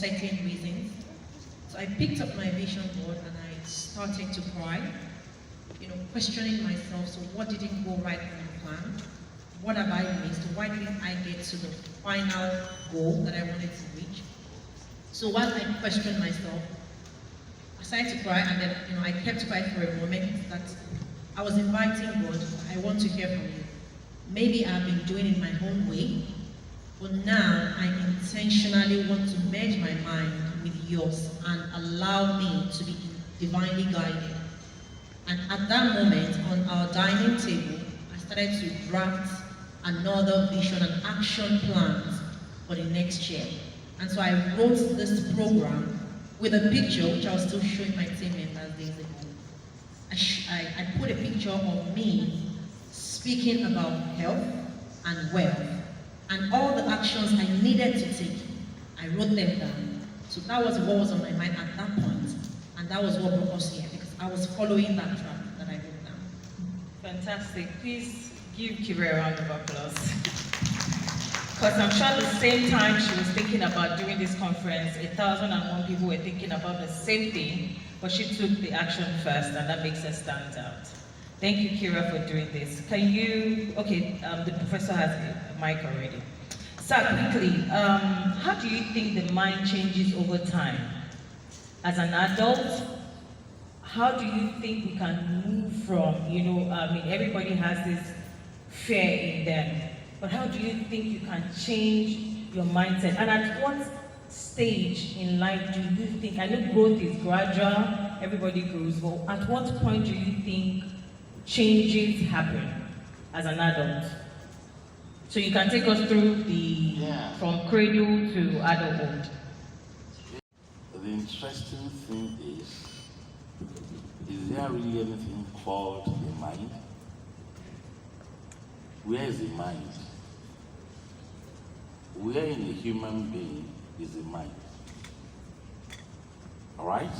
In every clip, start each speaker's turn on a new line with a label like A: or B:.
A: unsettling reasons. So I picked up my vision board and I started to cry, questioning myself. So what didn't go right on the plan? What have I missed? Why didn't I get to the final goal that I wanted to reach? So while I questioned myself, I started to cry, and then I kept quiet for a moment. That I was inviting God. I want to hear from you. Maybe I've been doing it my own way, but now I intentionally want to merge my mind with yours and allow me to be divinely guided. And at that moment, on our dining table, I started to draft another vision and action plans for the next year. And so I wrote this program with a picture, which I was still showing my team members days ago. I put a picture of me speaking about health and wealth and all the actions I needed to take. I wrote them down. So that was what was on my mind at that point, and that was what brought us here, because I was following that track that I wrote down.
B: Fantastic. Please give Kira a round of applause. Because I'm sure at the same time she was thinking about doing this conference, 1,001 people were thinking about the same thing, but she took the action first, and that makes her stand out. Thank you, Kira, for doing this. Can you, the professor has a mic already. Sir, quickly, how do you think the mind changes over time? As an adult, how do you think we can move from, everybody has this fear in them, but how do you think you can change your mindset? And at what stage in life do you think, I know growth is gradual, everybody grows, but at what point do you think changes happen as an adult? So you can take us through from cradle to adulthood.
C: The interesting thing is there really anything called the mind? Where is the mind? Where in a human being is the mind? All right?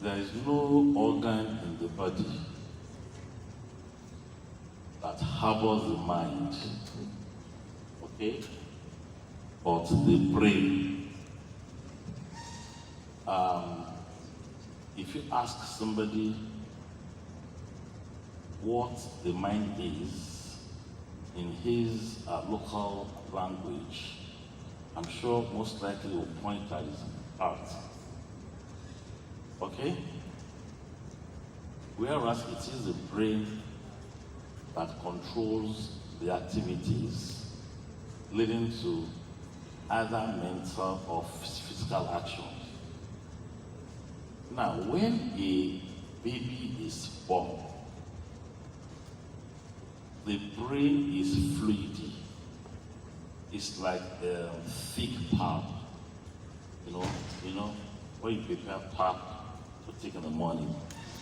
C: There is no organ in the body that harbors the mind, okay? But the brain. If you ask somebody what the mind is in his local language, I'm sure most likely will point at his heart. Okay? Whereas it is the brain that controls the activities leading to either mental or physical actions. Now, when a baby is born, the brain is fluidy. It's like a thick pap. When you prepare pap to take in the morning,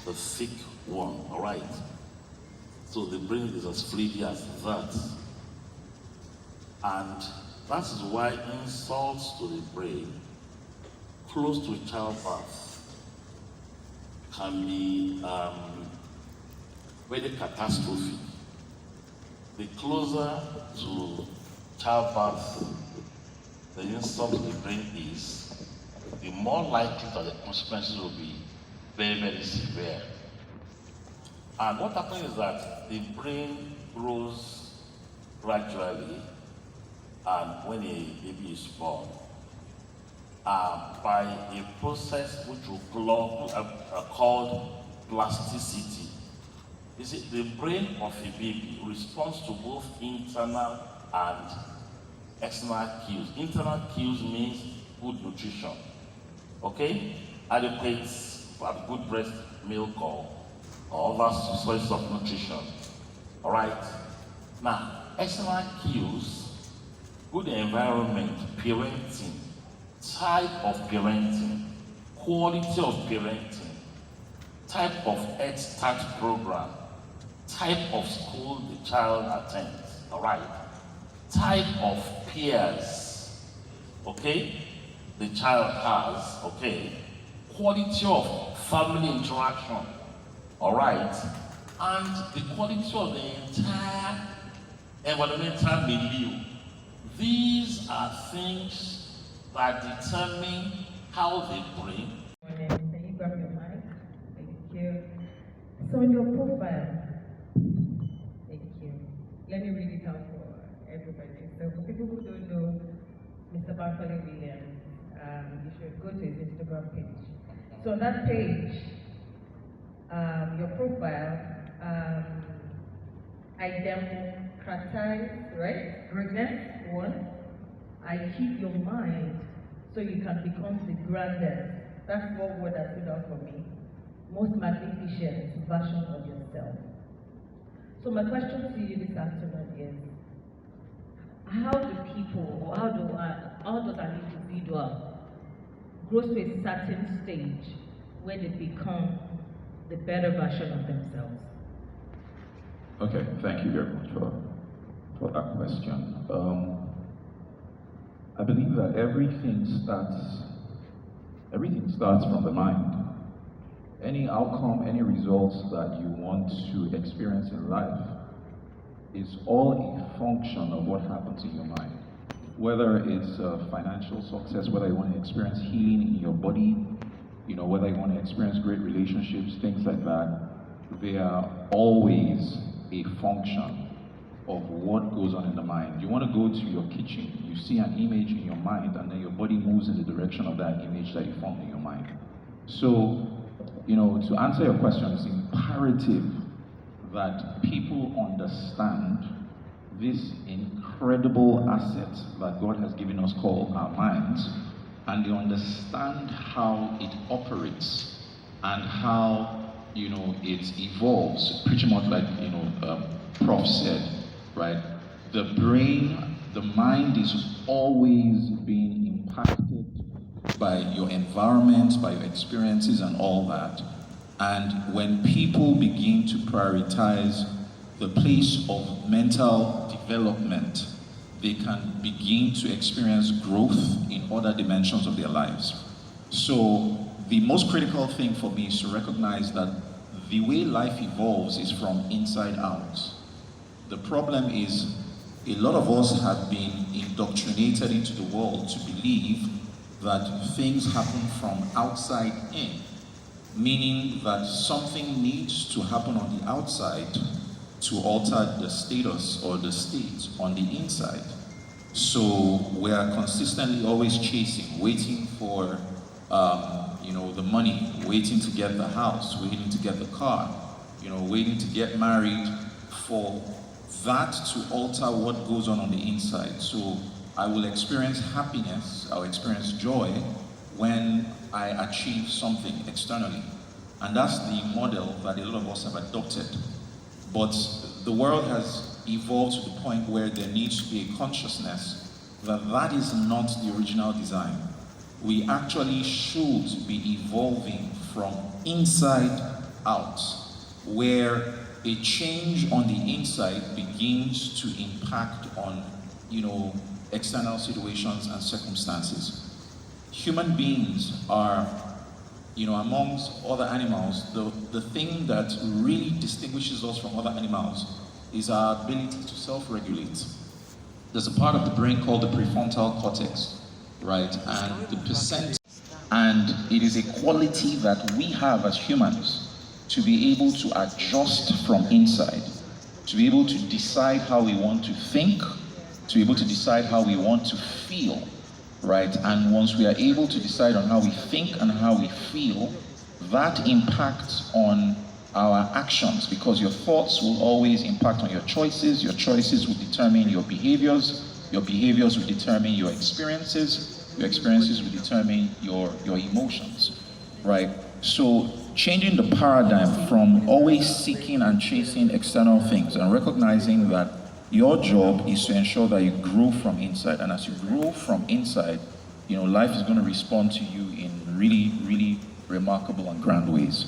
C: the thick one, all right? So the brain is as fluidy as that. And that is why insults to the brain close to childbirth can be very catastrophic. The closer to childbirth the insult to the brain is, the more likely that the consequences will be very, very severe. And what happens is that the brain grows gradually, and when a baby is born, by a process which we called plasticity. You see, the brain of a baby responds to both internal and external cues. Internal cues means good nutrition, okay? Adequate, good breast milk or other sources of nutrition, all right? Now, external cues, good environment, parenting, type of parenting, quality of parenting, type of Head Start program, type of school the child attends, all right? Type of peers, okay, the child has, okay? Quality of family interaction, all right? And the quality of the entire environmental milieu. These are things that determine how they bring.
B: Can you grab your mic? Thank you. So on your profile, thank you. Let me read it out for everybody. So for people who don't know Mr. Barkley Williams, you should go to his Instagram page. So on that page, your profile, I democratize, right? Greatness, one. I keep your mind so you can become the grandest. That's one word that stood out for me. Most magnificent version of yourself. So my question to you this afternoon is, how do people, or how does an individual grow to a certain stage where they become the better version of themselves?
D: Okay, thank you very much for that question. I believe that everything starts from the mind. Any outcome, any results that you want to experience in life is all a function of what happens in your mind. Whether it's financial success, whether you want to experience healing in your body, whether you want to experience great relationships, things like that, they are always a function of what goes on in the mind. You want to go to your kitchen, you see an image in your mind, and then your body moves in the direction of that image that you formed in your mind. So, to answer your question, it's imperative that people understand this incredible asset that God has given us called our minds, and they understand how it operates and how it evolves, pretty much like Prof said, right? The brain, the mind is always being impacted by your environment, by your experiences and all that. And when people begin to prioritize the place of mental development, they can begin to experience growth in other dimensions of their lives. So the most critical thing for me is to recognize that the way life evolves is from inside out. The problem is a lot of us have been indoctrinated into the world to believe that things happen from outside in, meaning that something needs to happen on the outside to alter the status or the state on the inside. So we are consistently always chasing, waiting for the money, waiting to get the house, waiting to get the car, waiting to get married, for that to alter what goes on the inside. So I will experience happiness, I'll experience joy when I achieve something externally. And that's the model that a lot of us have adopted. But the world has evolved to the point where there needs to be a consciousness that that is not the original design. We actually should be evolving from inside out, where a change on the inside begins to impact on, external situations and circumstances. Human beings are, amongst other animals, the thing that really distinguishes us from other animals is our ability to self-regulate. There's a part of the brain called the prefrontal cortex, right? And the percent, and it is a quality that we have as humans to be able to adjust from inside, to be able to decide how we want to think, to be able to decide how we want to feel, right? And once we are able to decide on how we think and how we feel, that impacts on our actions, because your thoughts will always impact on your choices will determine your behaviors will determine your experiences will determine your emotions, right? So changing the paradigm from always seeking and chasing external things and recognizing that your job is to ensure that you grow from inside, and as you grow from inside, life is going to respond to you in really, really remarkable and grand ways.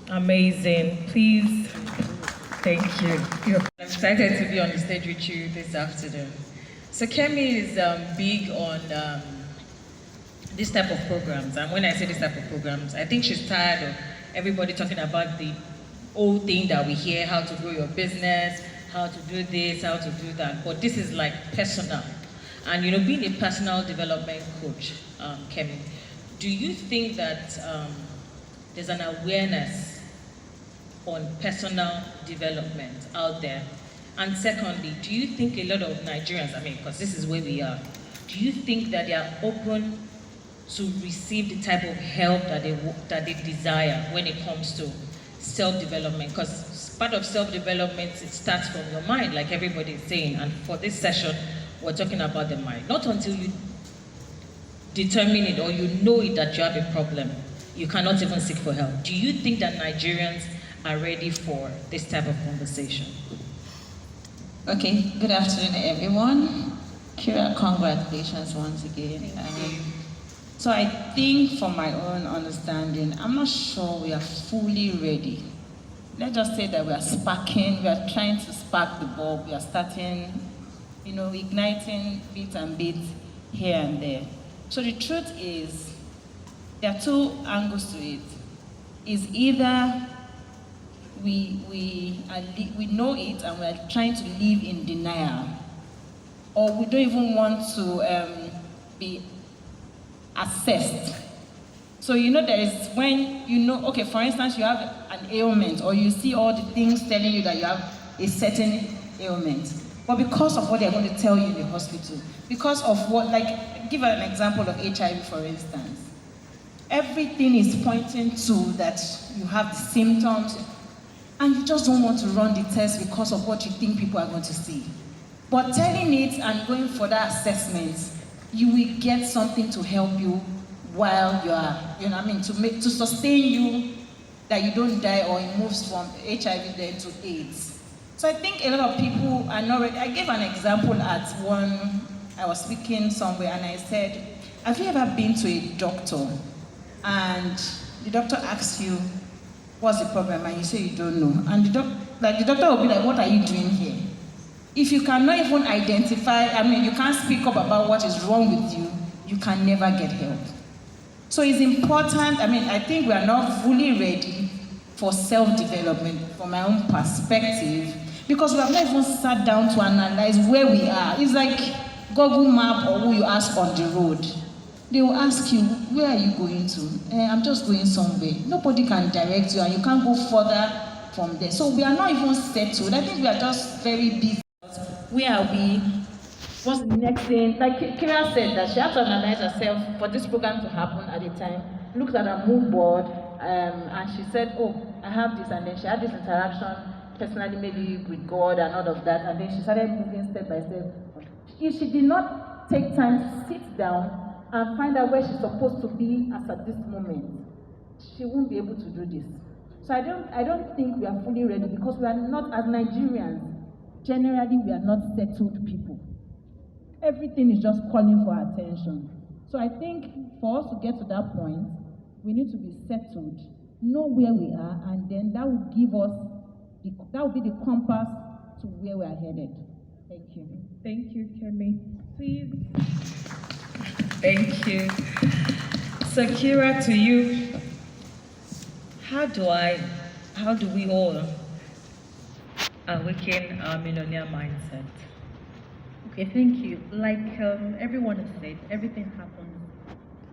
B: Amazing. Please. Thank you. I'm excited to be on the stage with you this afternoon. So Kemi is big on this type of programs. And when I say this type of programs, I think she's tired of everybody talking about the old thing that we hear, how to grow your business, how to do this, how to do that. But this is like personal. And being a personal development coach, Kemi, do you think that there's an awareness on personal development out there? And secondly, do you think a lot of Nigerians, because this is where we are, do you think that they are open to receive the type of help that they desire when it comes to self-development? Because part of self-development, it starts from your mind, like everybody is saying. And for this session, we're talking about the mind. Not until you determine it or you know it that you have a problem, you cannot even seek for help. Do you think that Nigerians are ready for this type of conversation?
E: Okay, good afternoon, everyone. Kira, congratulations once again. So I think from my own understanding, I'm not sure we are fully ready. Let's just say that we are sparking, we are trying to spark the bulb, we are starting, igniting bit and bit here and there. So the truth is, there are two angles to it. Is either we know it and we are trying to live in denial, or we don't even want to be assessed. So there is when okay, for instance, you have an ailment or you see all the things telling you that you have a certain ailment, but because of what they're going to tell you in the hospital, because of what, give an example of HIV, for instance. Everything is pointing to that you have the symptoms, and you just don't want to run the test because of what you think people are going to see. But telling it and going for that assessment, you will get something to help you while you are, to sustain you, that you don't die or it moves from HIV then to AIDS. So I think a lot of people are not ready. I gave an example at one, I was speaking somewhere and I said, have you ever been to a doctor and the doctor asks you, what's the problem? And you say you don't know. And the doctor will be like, what are you doing here? If you cannot even identify, you can't speak up about what is wrong with you, you can never get help. So it's important, I think we are not fully ready for self-development from my own perspective, because we have not even sat down to analyze where we are. It's like Google Map or who you ask on the road. They will ask you, where are you going to? I'm just going somewhere. Nobody can direct you and you can't go further from there. So we are not even settled. I think we are just very busy. Where are we? What's the next thing? Like Kira said, that she had to analyze herself for this program to happen at the time. Looked at her mood board, and she said, oh, I have this, and then she had this interaction personally, maybe with God and all of that, and then she started moving step by step. If she did not take time to sit down and find out where she's supposed to be as at this moment, she won't be able to do this. So I don't think we are fully ready, because we are not, as Nigerians, generally we are not settled people. Everything is just calling for attention. So I think for us to get to that point, we need to be settled, know where we are, and then that will give us, that will be the compass to where we are headed. Thank you.
F: Thank you, Kemi. Please.
B: Thank you. So Kira, to you, how do we all awaken our millionaire mindset?
A: Okay, thank you. Like everyone has said, everything happens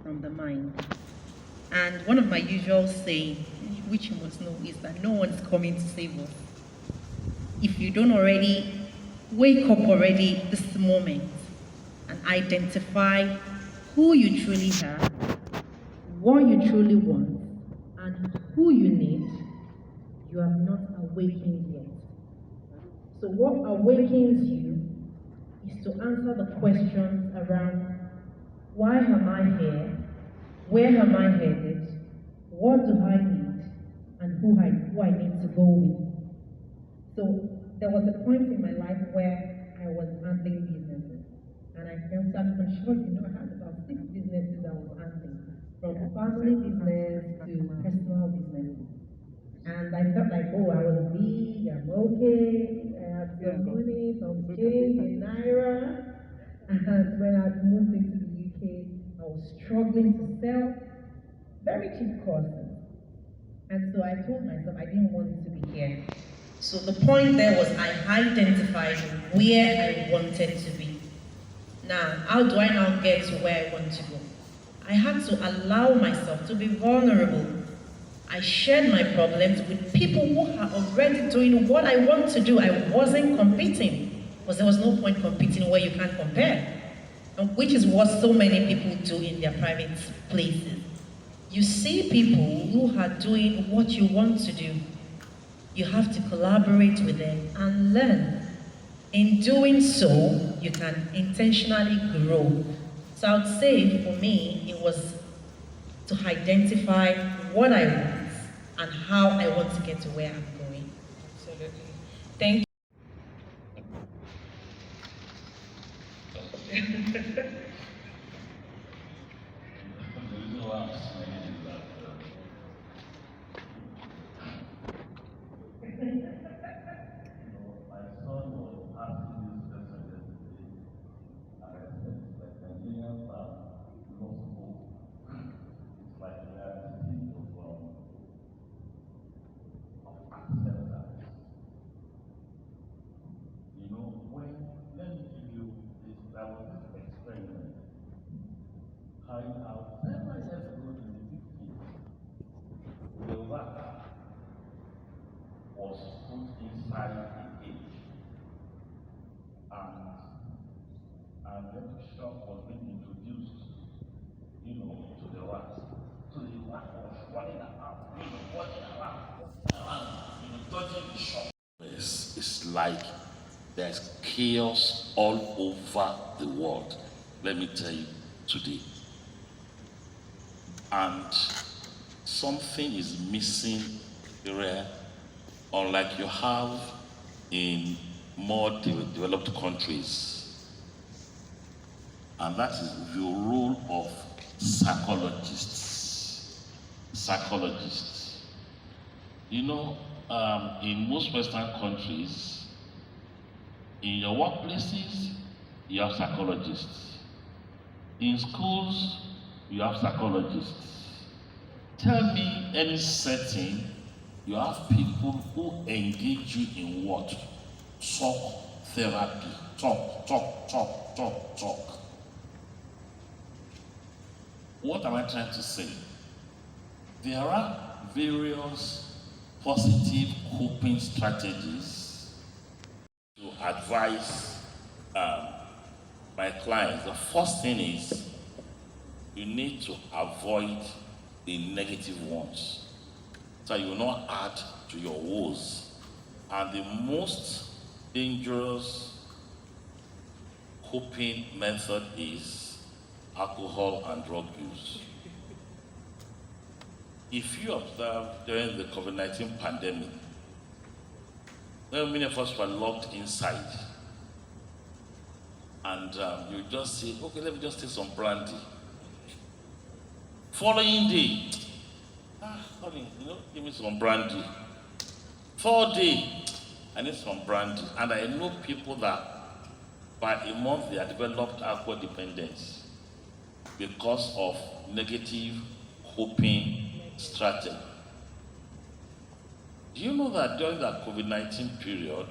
A: from the mind. And one of my usual sayings, which you must know, is that no one is coming to save us. If you don't already wake up already this moment and identify who you truly are, what you truly want, and who you need, you have not awakened yet. So what awakens you is to answer the questions around, why am I here? Where am I headed? What do I need? And who I need to go with? So there was a point in my life where I was handling businesses. And I felt that, I'm sure you know, I had about 6 businesses I was handling, from family business to personal businesses. And I felt like, oh, I was big, I'm okay, I have some money, some change in Naira. And when I moved into the UK, I was struggling to sell very cheap courses. And so I told myself I didn't want it to be here. So the point there was I identified where I wanted to be. Now, how do I now get to where I want to go? I had to allow myself to be vulnerable. I shared my problems with people who are already doing what I want to do. I wasn't competing, because there was no point competing where you can't compare, and which is what so many people do in their private places. You see people who are doing what you want to do. You have to collaborate with them and learn. In doing so, you can intentionally grow. So I would say for me, it was to identify what I want and how I want to get to where I'm going.
B: Absolutely. Thank you.
C: Was put inside a cage, and electric was being introduced, to the rat. So the rat was running around, dodging the shock. It's like there's chaos all over the world. Let me tell you today. And something is missing here, unlike you have in more developed countries. And that is the role of psychologists. In most Western countries, in your workplaces, you have psychologists. In schools, you have psychologists. Tell me any setting you have people who engage you in what? Talk therapy. Talk. What am I trying to say? There are various positive coping strategies to advise my clients. The first thing is you need to avoid the negative ones, so you will not add to your woes. And the most dangerous coping method is alcohol and drug use. If you observe during the COVID-19 pandemic, when many of us were locked inside, and you just say, okay, let me just take some brandy. Following day, honey, give me some brandy. 4 days, I need some brandy. And I know people that by a month they have developed alcohol dependence because of negative coping strategy. Do you know that during that COVID-19 period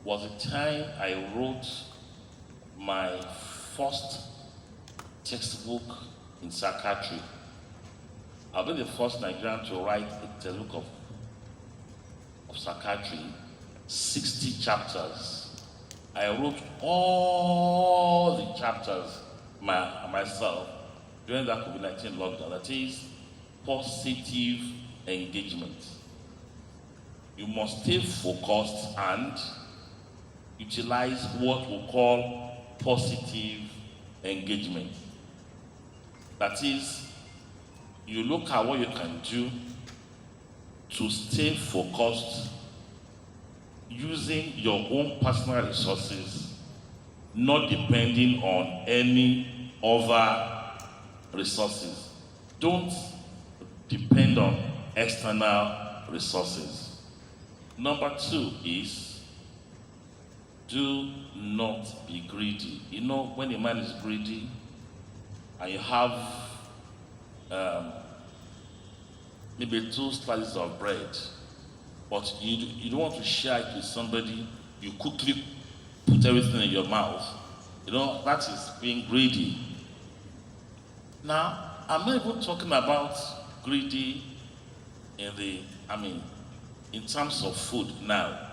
C: was the time I wrote my first textbook in psychiatry? I've been the first Nigerian to write a textbook of psychiatry, 60 chapters. I wrote all the chapters myself during that COVID-19 lockdown. That is positive engagement. You must stay focused and utilize what we call positive engagement. That is, you look at what you can do to stay focused using your own personal resources, not depending on any other resources. Don't depend on external resources. Number 2 is do not be greedy. When a man is greedy and you have maybe 2 slices of bread, but you don't want to share it with somebody, you quickly put everything in your mouth. You know, that is being greedy. Now, I'm not even talking about greedy in terms of food now.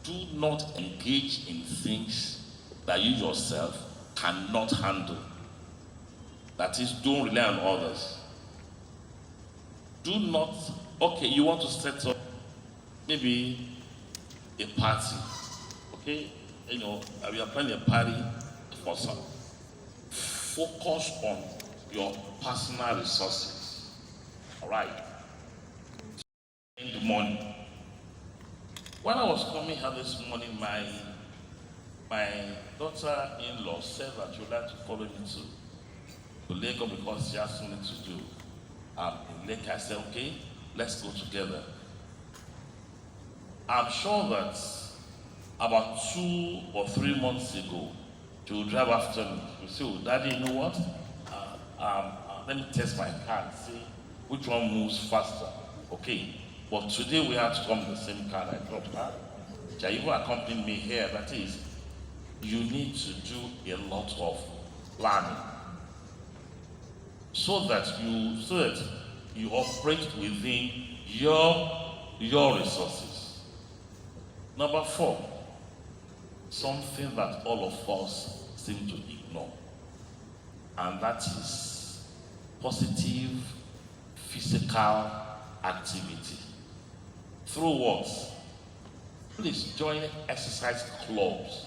C: Do not engage in things that you yourself cannot handle. That is, don't rely on others. Do not, okay, you want to set up maybe a party, okay? You know, we are planning a party for some. Focus on your personal resources, all right? In the morning. When I was coming here this morning, my daughter-in-law said that she would like to follow me to Lagos because she has something to do. In Lake, I said, okay, let's go together. I'm sure that about 2 or 3 months ago, she would drive after me. She would say, oh, Daddy, you know what? Let me test my car and see which one moves faster. Okay. But today we had to come in the same car. I dropped her. She even accompanied me here. That is, you need to do a lot of planning so that you operate within your resources. Number 4, something that all of us seem to ignore, and that is positive physical activity. Through what? Please join exercise clubs.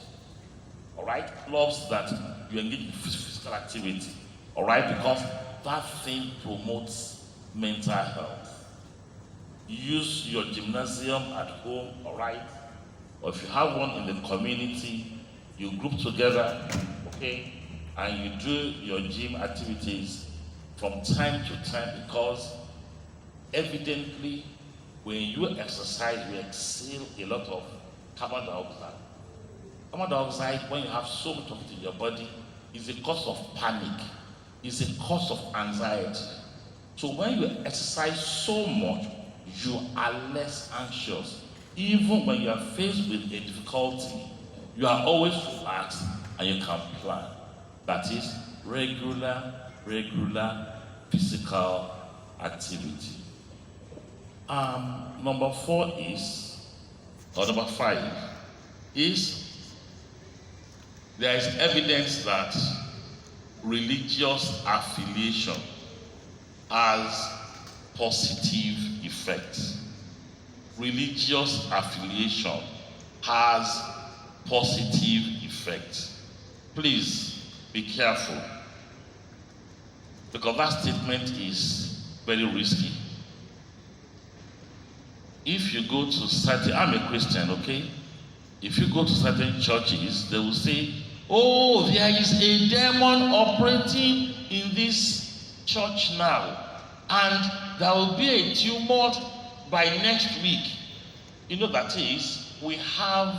C: All right? Clubs that you engage in physical activity. All right? Because that thing promotes mental health. Use your gymnasium at home, all right? Or if you have one in the community, you group together, okay? And you do your gym activities from time to time, because evidently, when you exercise, you exhale a lot of carbon dioxide. Carbon dioxide, when you have so much of it in your body, is a cause of panic, is a cause of anxiety. So when you exercise so much, you are less anxious. Even when you are faced with a difficulty, you are always relaxed and you can plan. That is regular physical activity. Number 5 is there is evidence that religious affiliation has positive effects. Religious affiliation has positive effects. Please be careful, because that statement is very risky. If you go to certain, I'm a Christian, okay? If you go to certain churches, they will say, oh, there is a demon operating in this church now, and there will be a tumult by next week. You know, that is, we have,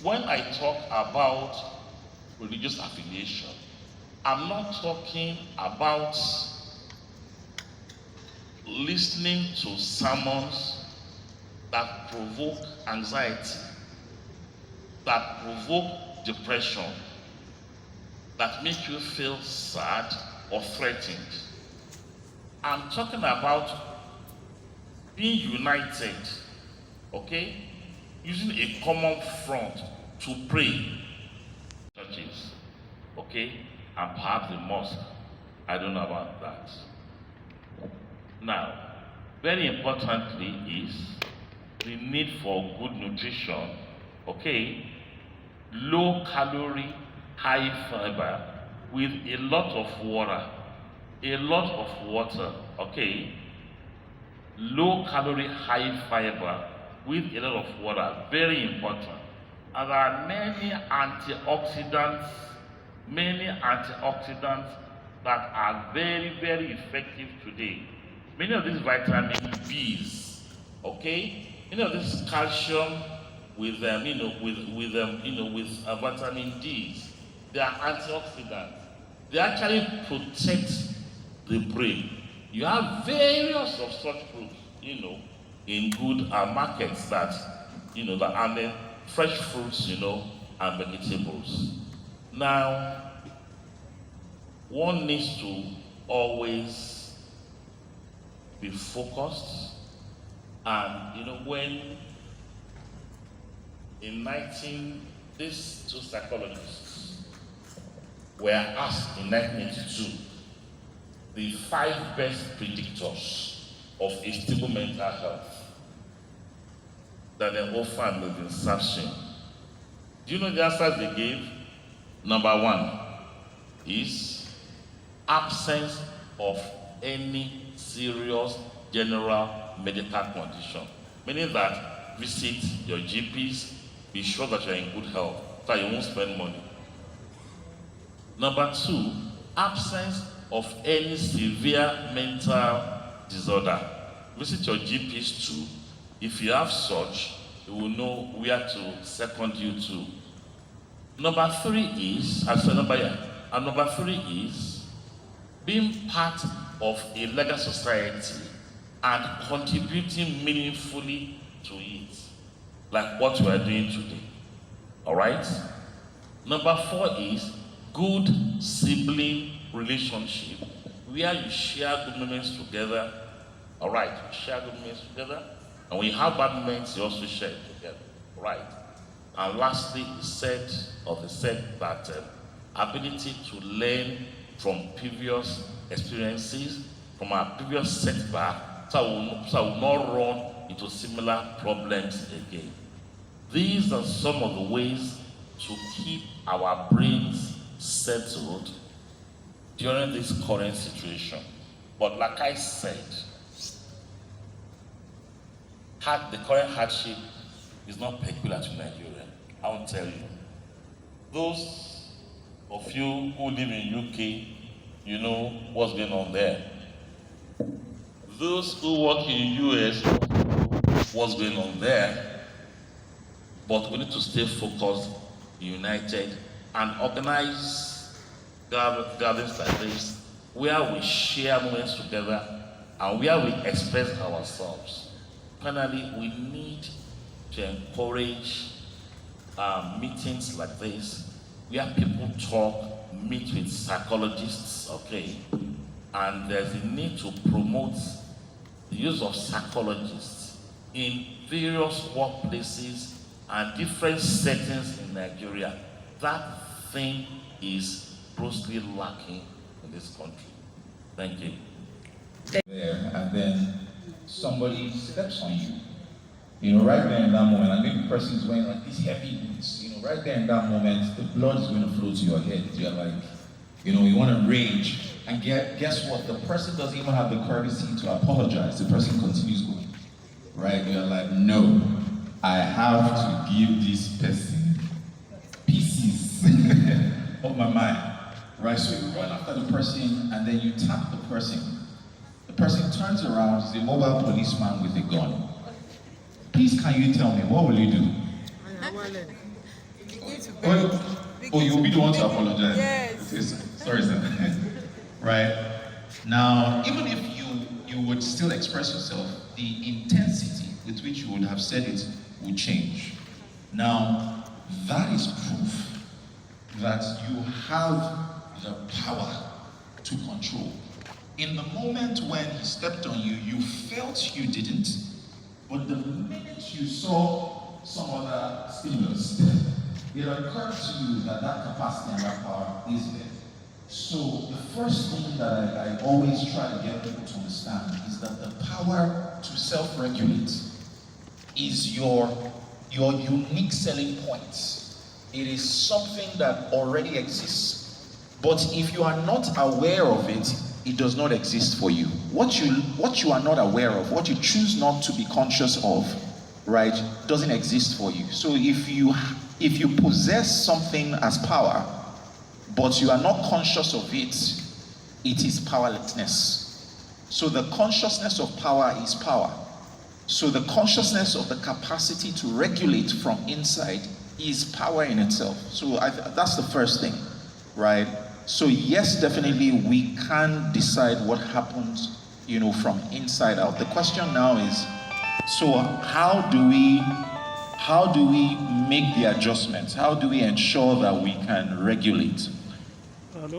C: when I talk about religious affiliation, I'm not talking about listening to sermons that provoke anxiety, that provoke depression, that make you feel sad or threatened. I'm talking about being united, okay? Using a common front to pray. Churches, okay? And perhaps the mosque. I don't know about that. Now, very importantly is the need for good nutrition, okay? Low calorie, high fiber, with a lot of water. A lot of water, okay? Low calorie, high fiber, with a lot of water, very important. And there are many antioxidants that are very, very effective today. Many of these vitamin Bs, okay? Many of this calcium with vitamin Ds, they are antioxidants. They actually protect the brain. You have various of such fruits, in good markets that, that are fresh fruits, and vegetables. Now, one needs to always be focused, and when these two psychologists were asked in 1982 the 5 best predictors of a stable mental health that they all found in searching. Do you know the answers they gave? Number 1 is absence of any serious general medical condition, meaning that visit your GPs, be sure that you're in good health, so you won't spend money. Number 2, absence of any severe mental disorder. Visit your GPs too. If you have such, you will know where to second you to. Number 3 is, number 3 is being part of a legal society and contributing meaningfully to it, like what we are doing today. All right? Number 4 is good sibling relationship, where you share good moments together. All right, you share good moments together, and when you have bad moments, you also share it together. All right? And lastly, they said that ability to learn from previous experiences, from our previous setback, so I will not run into similar problems again. These are some of the ways to keep our brains settled during this current situation. But like I said, the current hardship is not peculiar to Nigeria. I will tell you. Those of you who live in UK, you know what's going on there. Those who work in US, what's going on there. But we need to stay focused, united, and organize gatherings like this, where we share moments together and where we express ourselves. Finally, we need to encourage meetings like this, where people talk, meet with psychologists, okay? And there's a need to promote the use of psychologists in various workplaces and different settings in Nigeria. That thing is grossly lacking in this country. Thank you.
D: There, and then somebody steps on you. Right there in that moment, and maybe the person is wearing like these heavy boots. Right there in that moment, the blood is going to flow to your head. You're like, you want to rage. And guess what? The person doesn't even have the courtesy to apologize. The person continues going. Right? You're like, no, I have to give this person pieces of my mind. Right? So you run after the person and then you tap the person. The person turns around, is a mobile policeman with a gun. Please, can you tell me, what will you do? Oh, you'll be the one to apologize. Yes. Sorry, sir. Right? Now, even if you would still express yourself, the intensity with which you would have said it would change. Now, that is proof that you have the power to control. In the moment when he stepped on you, you felt you didn't. But the minute you saw some other stimulus, it occurred to you that that capacity and that power is there. So the first thing that I always try to get people to understand is that the power to self-regulate is your unique selling point. It is something that already exists. But if you are not aware of it, it does not exist for you. What you are not aware of, what you choose not to be conscious of, right, doesn't exist for you. So if you possess something as power, but you are not conscious of it, it is powerlessness. So the consciousness of power is power. So the consciousness of the capacity to regulate from inside is power in itself. So that's the first thing, right? So yes, definitely we can decide what happens, from inside out. The question now is, so how do we how do we make the adjustments? How do we ensure that we can regulate?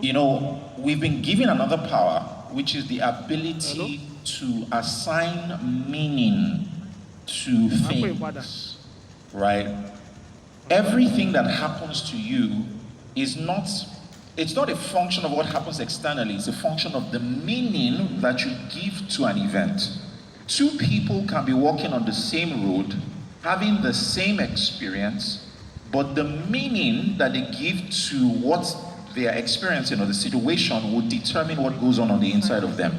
D: You know, we've been given another power, which is the ability to assign meaning to things, right? Everything that happens to you is not, it's not a function of what happens externally, it's a function of the meaning that you give to an event. Two people can be walking on the same road, having the same experience, but the meaning that they give to what they are experiencing or the situation will determine what goes on the inside of them.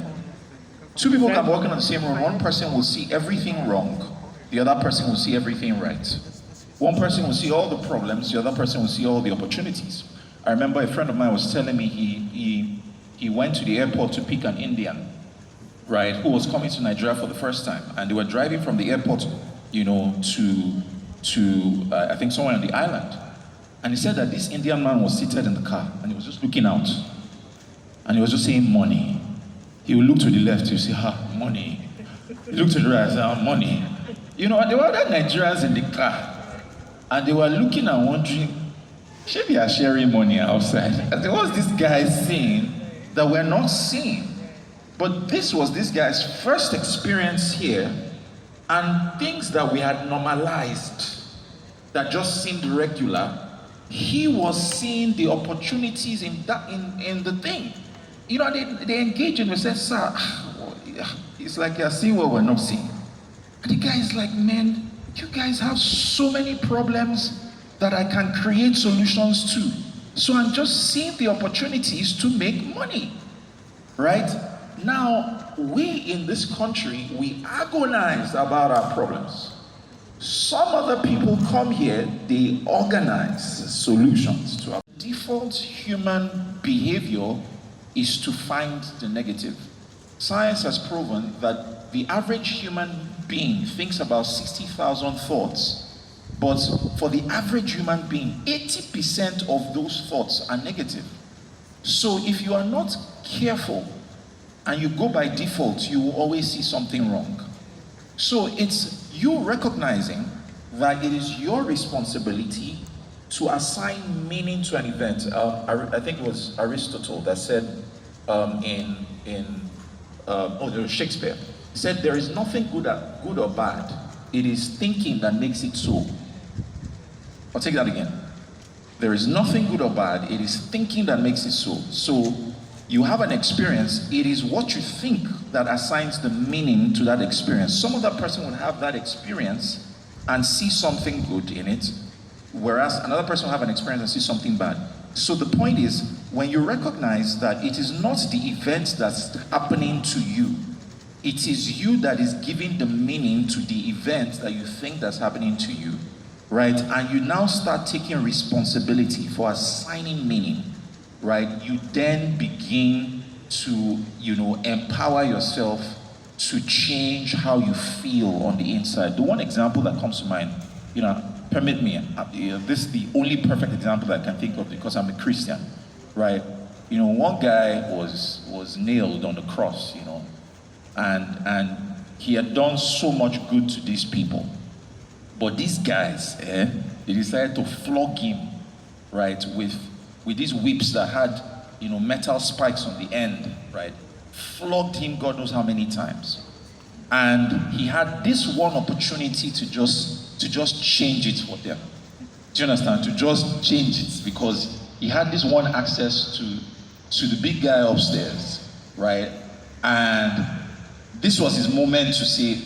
D: Two people can be walking on the same road. One person will see everything wrong. The other person will see everything right. One person will see all the problems. The other person will see all the opportunities. I remember a friend of mine was telling me he went to the airport to pick an Indian, right, who was coming to Nigeria for the first time. And they were driving from the airport, you know, to I think somewhere on the island. And he said that this Indian man was seated in the car and he was just looking out. And he was just saying money. He would look to the left, you see, money. He looked to the right, say, money. You know, there were other Nigerians in the car. And they were looking and wondering, should we are sharing money outside? And there was this guy saying that we're not seeing. But this was this guy's first experience here, and things that we had normalized that just seemed regular, he was seeing the opportunities in that in the thing. You know, they engage and we said, sir, it's like you're seeing what we're not seeing. And the guy is like, man, you guys have so many problems that I can create solutions to. So I'm just seeing the opportunities to make money, right? Now, we in this country, we agonize about our problems. Some other people come here, they organize solutions to our default human behavior is to find the negative. Science has proven that the average human being thinks about 60,000 thoughts, but for the average human being, 80% of those thoughts are negative. So if you are not careful and you go by default, you will always see something wrong. So it's you recognizing that it is your responsibility to assign meaning to an event. I think it was Aristotle that said Shakespeare. He said, there is nothing good or bad. It is thinking that makes it so. I'll take that again. There is nothing good or bad. It is thinking that makes it so. So you have an experience. It is what you think that assigns the meaning to that experience. Some other person would have that experience and see something good in it, whereas another person will have an experience and see something bad. So the point is, when you recognize that it is not the event that's happening to you, it is you that is giving the meaning to the event that you think that's happening to you, right? And you now start taking responsibility for assigning meaning, right? You then begin to, empower yourself to change how you feel on the inside. The one example that comes to mind, permit me, this is the only perfect example that I can think of because I'm a Christian, right? One guy was nailed on the cross, and he had done so much good to these people. But these guys, they decided to flog him, right, with these whips that had, metal spikes on the end, right? Flogged him God knows how many times. And he had this one opportunity to just change it for them. Do you understand? To just change it, because he had this one access to the big guy upstairs, right? And this was his moment to say,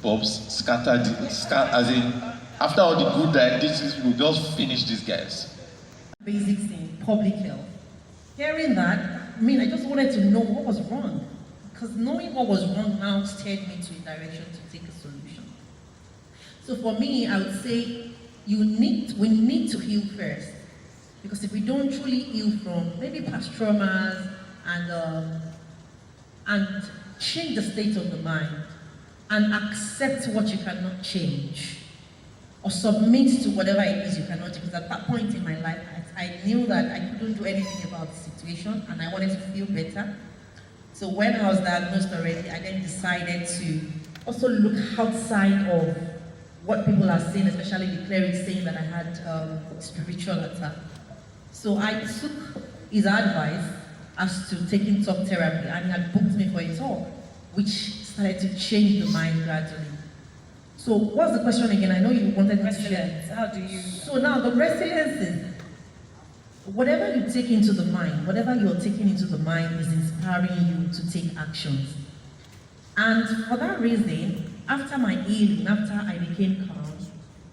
D: Bob's scattered, as in, after all the good that this will just finish these guys.
A: Basics in public health. Hearing that, I just wanted to know what was wrong. Because knowing what was wrong now steered me to a direction to take a solution. So for me, I would say we need to heal first. Because if we don't truly heal from maybe past traumas and change the state of the mind and accept what you cannot change, or submit to whatever it is you cannot do. Because at that point in my life, I knew that I couldn't do anything about the situation and I wanted to feel better. So when I was diagnosed already, I then decided to also look outside of what people are saying, especially the cleric saying that I had spiritual attack. So I took his advice as to taking talk therapy, and he had booked me for a talk, which started to change the mind gradually. So what's the question again? I know you wanted me to share.
B: Resilience, how do you...
A: So now the resilience is, whatever you take into the mind, whatever you're taking into the mind is inspiring you to take actions. And for that reason, after my healing, after I became calm,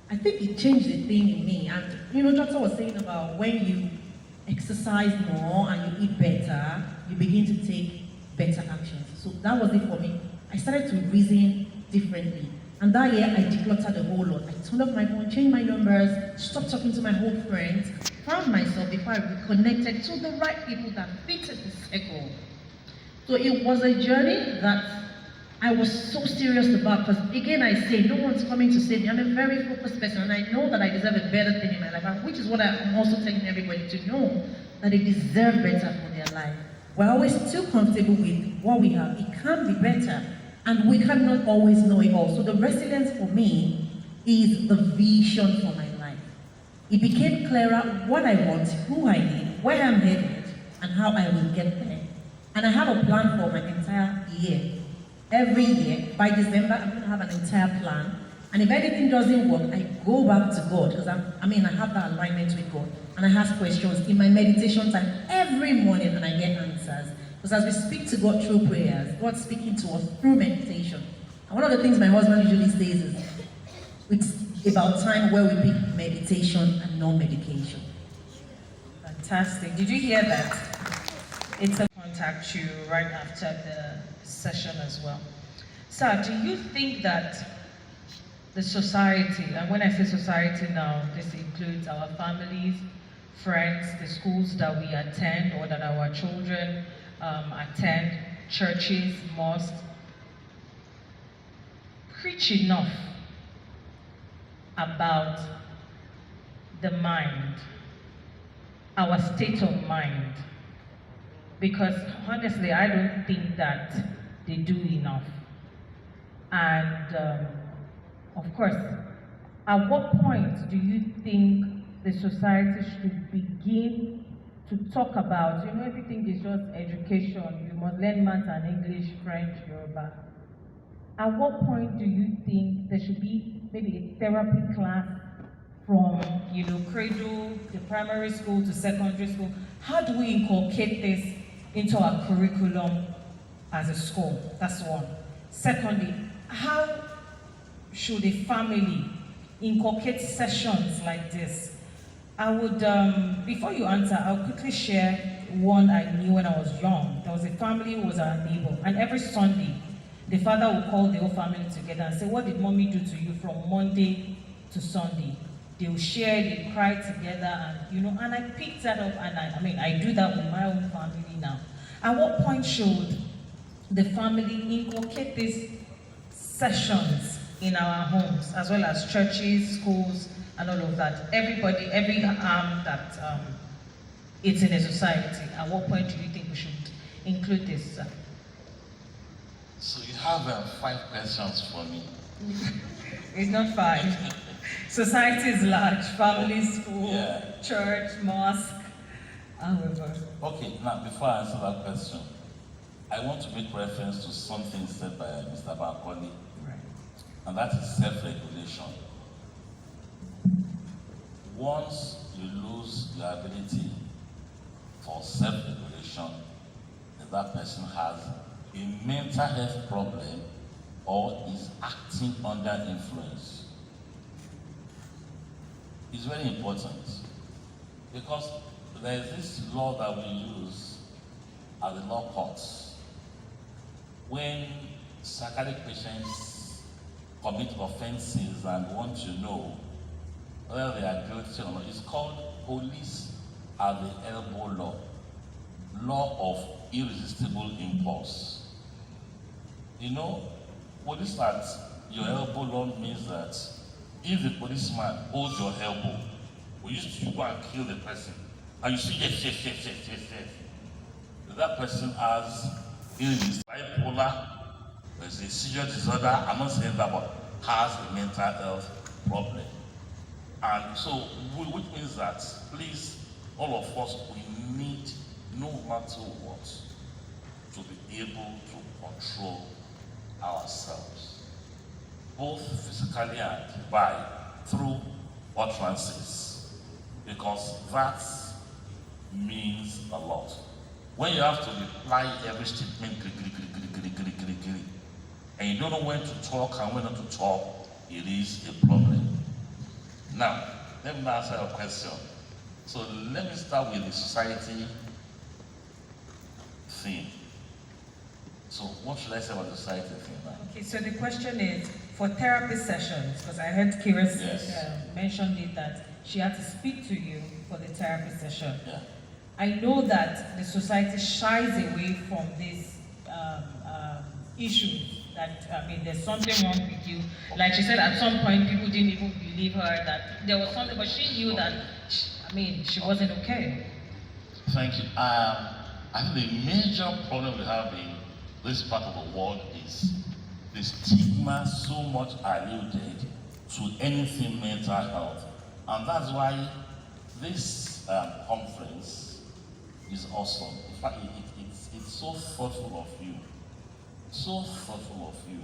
A: I think it changed the thing in me. And you know, Doctor was saying about when you exercise more and you eat better, you begin to take better actions. So that was it for me. I started to reason differently. And that year, I decluttered a whole lot. I turned off my phone, changed my numbers, stopped talking to my old friends, found myself before I reconnected to the right people that fitted the circle. So it was a journey that I was so serious about, because again I say, no one's coming to save me. I'm a very focused person, and I know that I deserve a better thing in my life, and which is what I'm also telling everybody to know, that they deserve better for their life. We're always too comfortable with what we have. It can be better, and we cannot always know it all. So the resilience for me is the vision for my life. It became clearer what I want, who I need, where I'm headed, and how I will get there. And I have a plan for my entire year. Every year, by December, I'm going to have an entire plan. And if anything doesn't work, I go back to God, because I have that alignment with God. And I ask questions in my meditation time every morning, and I get answers. Because as we speak to God through prayers, God's speaking to us through meditation. And one of the things my husband usually says is, it's about time where we pick meditation and not medication.
B: Fantastic. Did you hear that? It's a contact you right after the session as well. Sir, do you think that the society, and when I say society now, this includes our families, friends, the schools that we attend or that our children attend, churches, mosques, preach enough about the mind, our state of mind? Because honestly, I don't think that they do enough. And of course, at what point do you think the society should begin to talk about, everything is just education, you must learn math and English, French, Yoruba. At what point do you think there should be maybe a therapy class from, cradle, to primary school to secondary school? How do we inculcate this into our curriculum as a school? That's one. Secondly, how should a family inculcate sessions like this? I would, before you answer, I'll quickly share one I knew when I was young. There was a family who was our neighbor, and every Sunday, the father would call the whole family together and say, what did mommy do to you from Monday to Sunday? They will share, they cry together, and and I picked that up, and I do that with my own family now. At what point should the family inculcate these sessions in our homes, as well as churches, schools, and all of that? Everybody, every arm that it's in a society, at what point do you think we should include this?
C: So you have 5 questions for me.
B: It's not 5. Society is large, family, school, church, mosque, however.
C: Okay, now before I answer that question, I want to make reference to something said by Mr. Bakoli, and that is self-regulation. Once you lose your ability for self-regulation, that person has a mental health problem or is acting under influence. It's very important, because there is this law that we use at the law courts. When psychiatric patients commit offenses and want to know whether they are guilty or not, it's called police at the elbow law of irresistible impulse. Police at your elbow law means that if the policeman holds your elbow, will you go and kill the person? And you say, yes. That person has bipolar, there's a seizure disorder, I'm not saying that, but has a mental health problem. And so, which means that, please, all of us, we need, no matter what, to be able to control ourselves, both physically and through utterances, because that means a lot. When you have to reply every statement, and you don't know when to talk and when not to talk, it is a problem. Now, let me answer your question. So let me start with the society theme. So what should I say about the society theme now?
B: Okay, so the question is, for therapy sessions, because I heard Kira mention it, that she had to speak to you for the therapy session.
C: Yeah.
B: I know that the society shies away from this issue. That, I mean, there's something wrong with you. Like she said, at some point, people didn't even believe her that there was something, but she knew that, she wasn't okay.
C: Thank you. I think the major problem we have in this part of the world is the stigma so much alluded to anything mental health. And that's why this conference is awesome. In fact, it's so thoughtful of you. So thoughtful of you.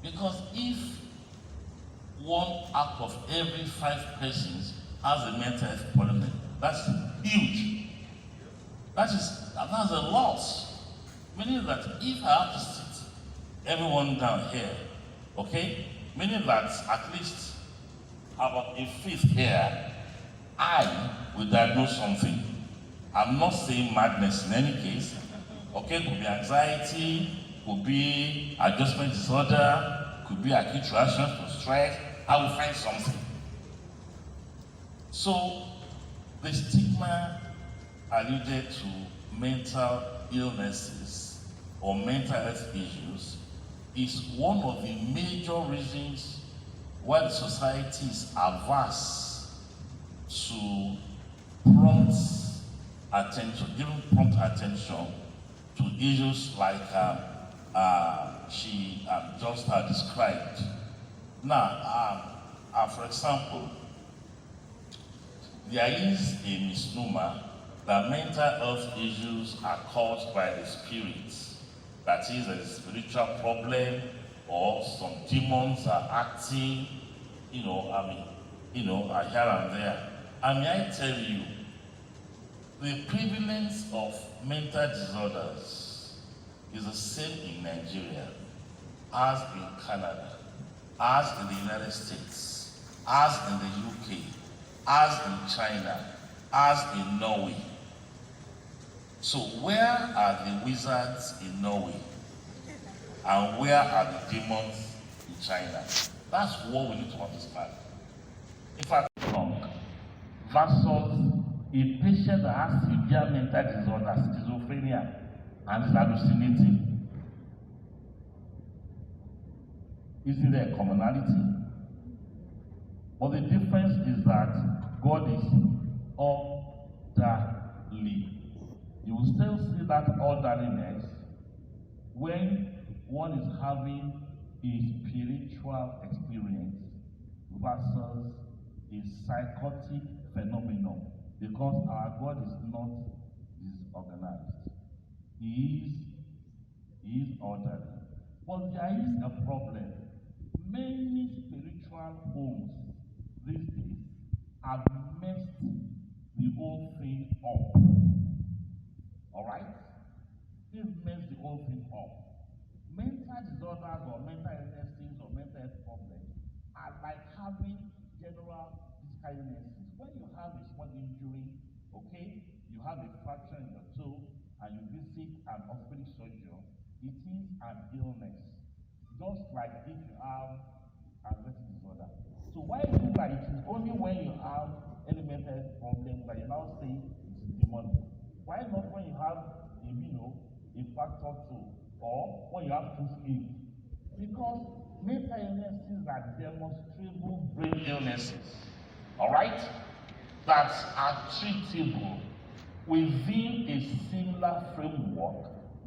C: Because if 1 out of every 5 persons has a mental health problem, that's huge. That's a lot. Meaning that if I have to sit everyone down here, okay? Meaning that at least about a fifth here, I will diagnose something. I'm not saying madness in any case. Okay, could be anxiety, could be adjustment disorder, could be acute reaction to stress. I will find something. So the stigma alluded to mental illnesses or mental health issues is one of the major reasons why the society is averse to giving prompt attention to issues like she just described. Now, for example, there is a misnomer that mental health issues are caused by the spirits. That is a spiritual problem, or some demons are acting, here and there. And may I tell you, the prevalence of mental disorders is the same in Nigeria, as in Canada, as in the United States, as in the UK, as in China, as in Norway. So where are the wizards in Norway? And where are the demons in China? That's what we need to understand. In fact, wrong versus a patient that has severe mental disorder, schizophrenia, and is hallucinating. Isn't there a commonality? But the difference is that God is orderly. You will still see that orderliness when one is having a spiritual experience versus a psychotic phenomenon, because our God is not disorganized. He is orderly. But there is a problem. Many spiritual homes these days have messed the whole thing up. Alright? They've messed the whole thing up. Mental disorders or mental illnesses or mental health problems are like having general physical illnesses. When you have a small injury, okay, you have a fracture in your toe, and you visit an orthopedic surgeon, it is an illness. Just like if you have anxiety disorder. So why is it that it is only when you have any mental health problem that you now say it's demonic? Why not when you have a fractured toe, or when you have toothache? Because mental illnesses are demonstrable brain illnesses, all right, that are treatable within a similar framework,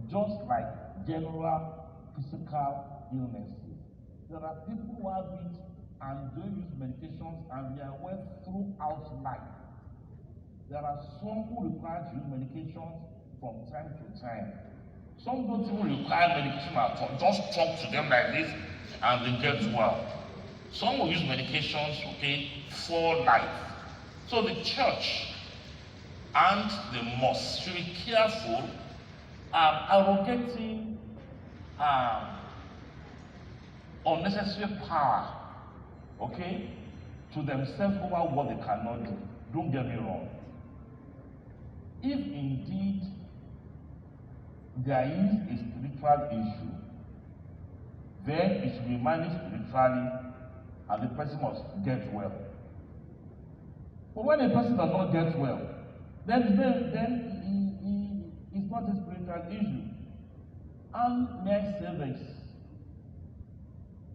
C: just like general physical illnesses. There are people who have it and don't use medications, and they are well throughout life. There are some who require to use medications from time to time. Some don't even require medication at all. Just talk to them like this and they get well. Some will use medications, okay, for life. So the church and the mosque should be careful arrogating unnecessary power, okay, to themselves over what they cannot do. Don't get me wrong. If indeed there is a spiritual issue, then it should be managed spiritually and the person must get well. But when a person does not get well, then it's not a spiritual issue. And may I say this,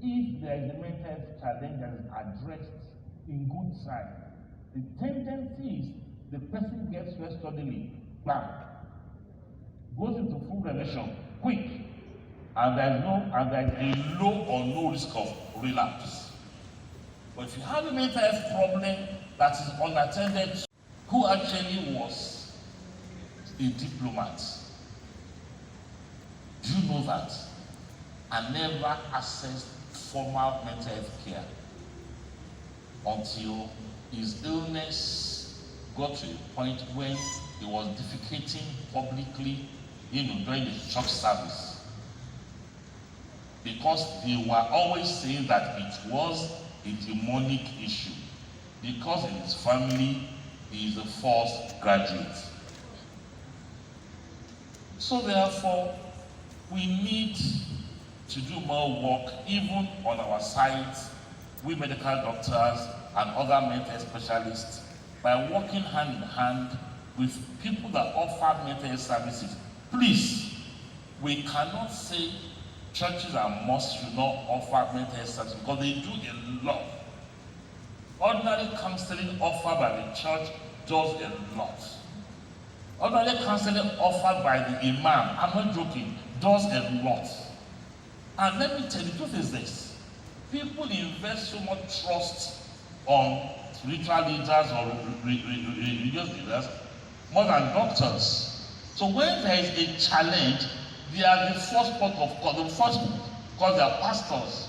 C: if there is a mental health challenge that is addressed in good time, the tendency is the person gets well suddenly, bam, goes into full remission quick, and there is a low or no risk of relapse. But if you have a mental health problem that is unattended, who actually was a diplomat, do you know that? I never accessed formal mental health care until his illness got to a point when he was defecating publicly, during the church service. Because they were always saying that it was a demonic issue. Because in his family, he is a first graduate. So therefore, we need to do more work, even on our sites, with medical doctors and other mental health specialists, by working hand in hand with people that offer mental health services. Please, we cannot say churches and mosques should not offer mental health services, because they do a lot. Ordinary counseling offered by the church does a lot. Ordinary counseling offered by the imam, I'm not joking, does a lot. And let me tell you, the truth is this: people invest so much trust on spiritual leaders or religious leaders more than doctors. So when there is a challenge, they are the first port of call. The first, because they are pastors.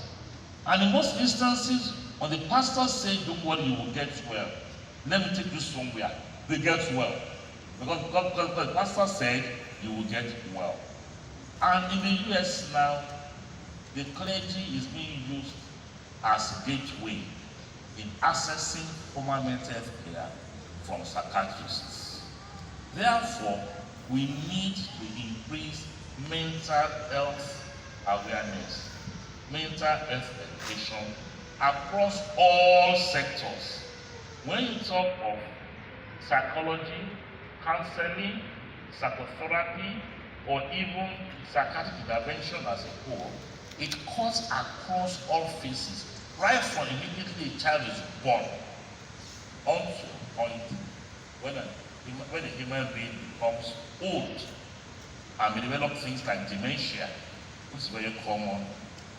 C: And in most instances, when the pastor says, "Don't worry, you will get well. Let me take you somewhere," they get well. Because the pastor said, "You will get well." And in the US now, the clergy is being used as a gateway in accessing formal mental health care from psychiatrists. Therefore, we need to increase mental health awareness, mental health education across all sectors. When you talk of psychology, counseling, psychotherapy, or even psychiatric intervention as a whole, it cuts across all phases, right from immediately a child is born onto point when a human being becomes old and may develop things like dementia, which is very common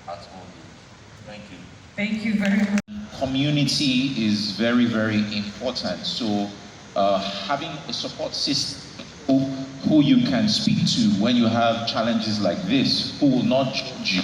C: at old age. Thank you.
B: Thank you very much.
D: Community is very, very important. So having a support system who you can speak to when you have challenges like this, who will not judge you,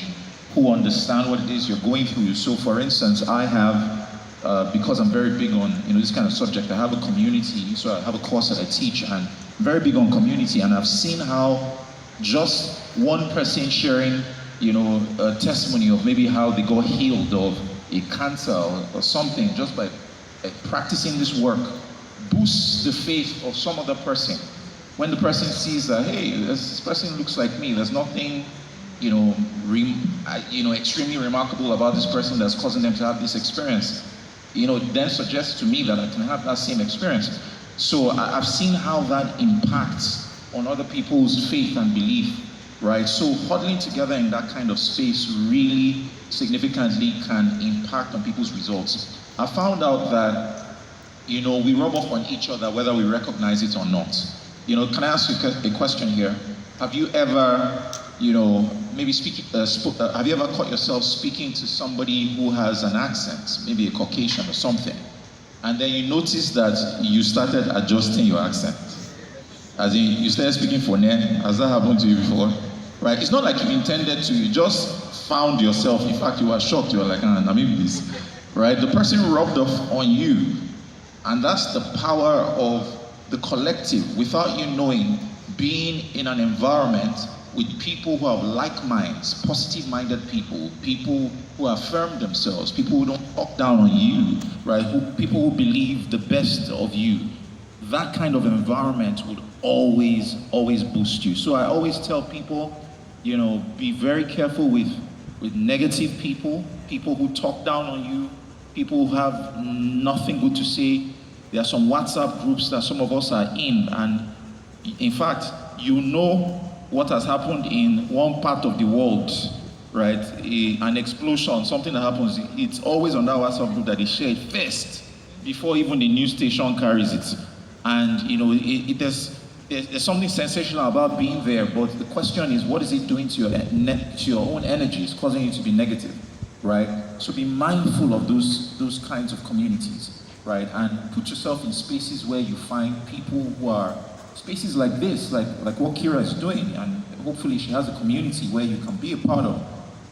D: who understand what it is you're going through. So for instance, I have, because I'm very big on this kind of subject, I have a community, so I have a course that I teach, and I'm very big on community, and I've seen how just one person sharing a testimony of maybe how they got healed of a cancer or something, just by practicing this work, boosts the faith of some other person. When the person sees that, hey, this person looks like me, there's nothing extremely remarkable about this person that's causing them to have this experience, then suggests to me that I can have that same experience. So I've seen how that impacts on other people's faith and belief, right? So huddling together in that kind of space really significantly can impact on people's results. I found out that, we rub off on each other whether we recognize it or not. Can I ask you a question here? Have you ever maybe speaking, have you ever caught yourself speaking to somebody who has an accent, maybe a Caucasian or something, and then you notice that you started adjusting your accent? As in, you started speaking for Phoneme. Has that happened to you before? Right? It's not like you intended to, you just found yourself. In fact, you were shocked. You were like, ah, maybe this. Right? The person rubbed off on you. And that's the power of the collective, without you knowing, being in an environment with people who have like minds, positive-minded people, people who affirm themselves, people who don't talk down on you, right? People who believe the best of you. That kind of environment would always boost you. So I always tell people, be very careful with negative people, people who talk down on you, people who have nothing good to say. There are some WhatsApp groups that some of us are in, and in fact, what has happened in one part of the world, right? An explosion, something that happens, it's always on that WhatsApp group that is shared first, before even the news station carries it. And there's something sensational about being there, but the question is, what is it doing to your own energy? It's causing you to be negative, right? So be mindful of those kinds of communities, right? And put yourself in spaces where you find people who are spaces like this, like what Kira is doing, and hopefully she has a community where you can be a part of.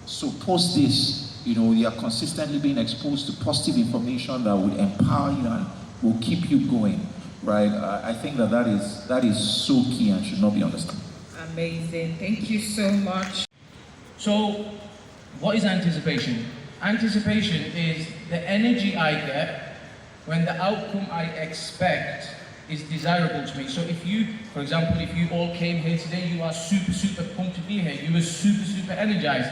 D: So post this, you are consistently being exposed to positive information that would empower you and will keep you going, right? I think that is so key and should not be understood.
B: Amazing, thank you so much.
G: So, what is anticipation? Anticipation is the energy I get when the outcome I expect is desirable to me. So if you, for example, if you all came here today, you are super pumped to be here. You were super energized.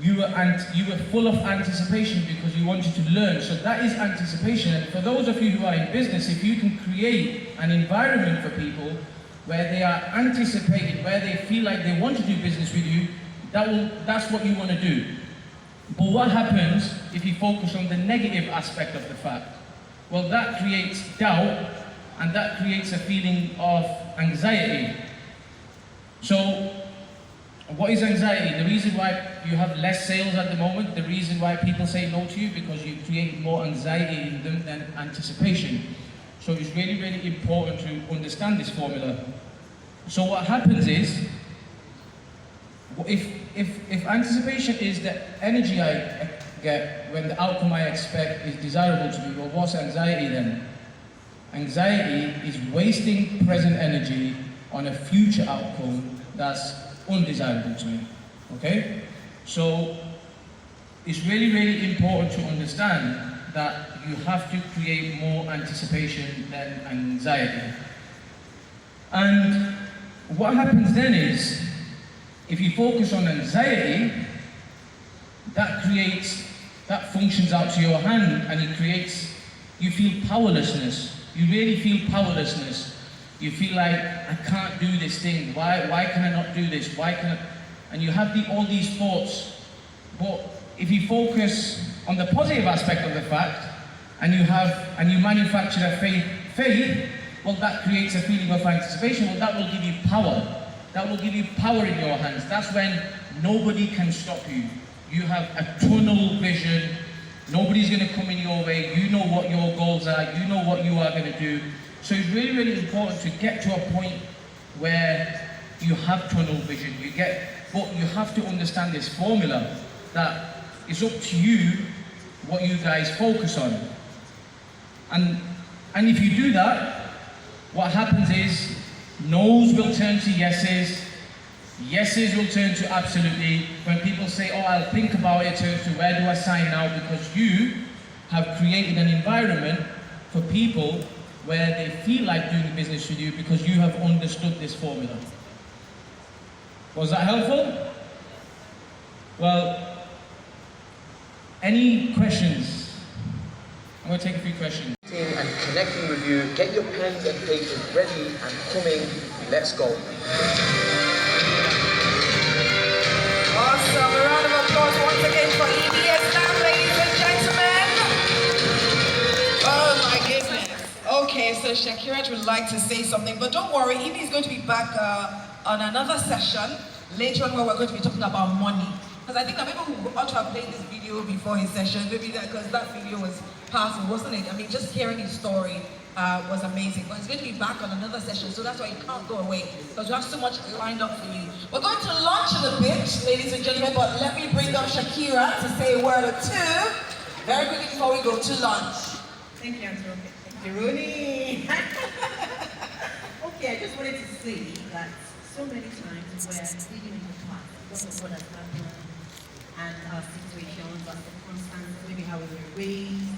G: You were full of anticipation because you wanted to learn. So that is anticipation. And for those of you who are in business, if you can create an environment for people where they are anticipated, where they feel like they want to do business with you, that's what you want to do. But what happens if you focus on the negative aspect of the fact? Well, that creates doubt, and that creates a feeling of anxiety. So, what is anxiety? The reason why you have less sales at the moment, the reason why people say no to you, because you create more anxiety in them than anticipation. So it's really important to understand this formula. So what happens is, if anticipation is the energy I get when the outcome I expect is desirable to me, well, what's anxiety then? Anxiety is wasting present energy on a future outcome that's undesirable to me, okay? So it's really important to understand that you have to create more anticipation than anxiety. And what happens then is, if you focus on anxiety, that functions out to your hand, and you feel powerlessness. You really feel powerlessness. You feel like, I can't do this thing. Why can I not do this? And you have all these thoughts. But if you focus on the positive aspect of the fact, and you manufacture a faith, well, that creates a feeling of anticipation. Well, that will give you power. That will give you power in your hands. That's when nobody can stop you. You have a tunnel vision. Nobody's going to come in your way. You know what your goals are. You know what you are going to do. So it's really important to get to a point where you have tunnel vision. But you have to understand this formula that it's up to you what you guys focus on. And if you do that, what happens is no's will turn to yeses. Yeses will turn to absolutely. When people say, oh, I'll think about it, to where do I sign now? Because you have created an environment for people where they feel like doing business with you because you have understood this formula. Was that helpful? Well, any questions? I'm going to take a few questions.
H: And connecting with you, get your pens and papers ready and coming. Let's go.
I: Awesome. A round of applause once again for EBS now, ladies and gentlemen. Oh my goodness. Okay, so Shakira would like to say something, but don't worry, Evie is going to be back on another session. later on where we're going to be talking about money. Because I think that maybe we ought to have played this video before his session, maybe that, because that video was powerful, wasn't it? I mean, just hearing his story was amazing. But he's going to be back on another session, so that's why you can't go away, because we have so much lined up for you. We're going to launch in a bit, ladies and gentlemen, but let me bring up Shakira to say a word or two, very quickly before we go to lunch.
A: Thank you, Auntie Rocket. Thank you, Rooney. Okay, I just wanted to say that so many times we're living in the past because of what has happened and our situations, our circumstances, maybe how we were raised.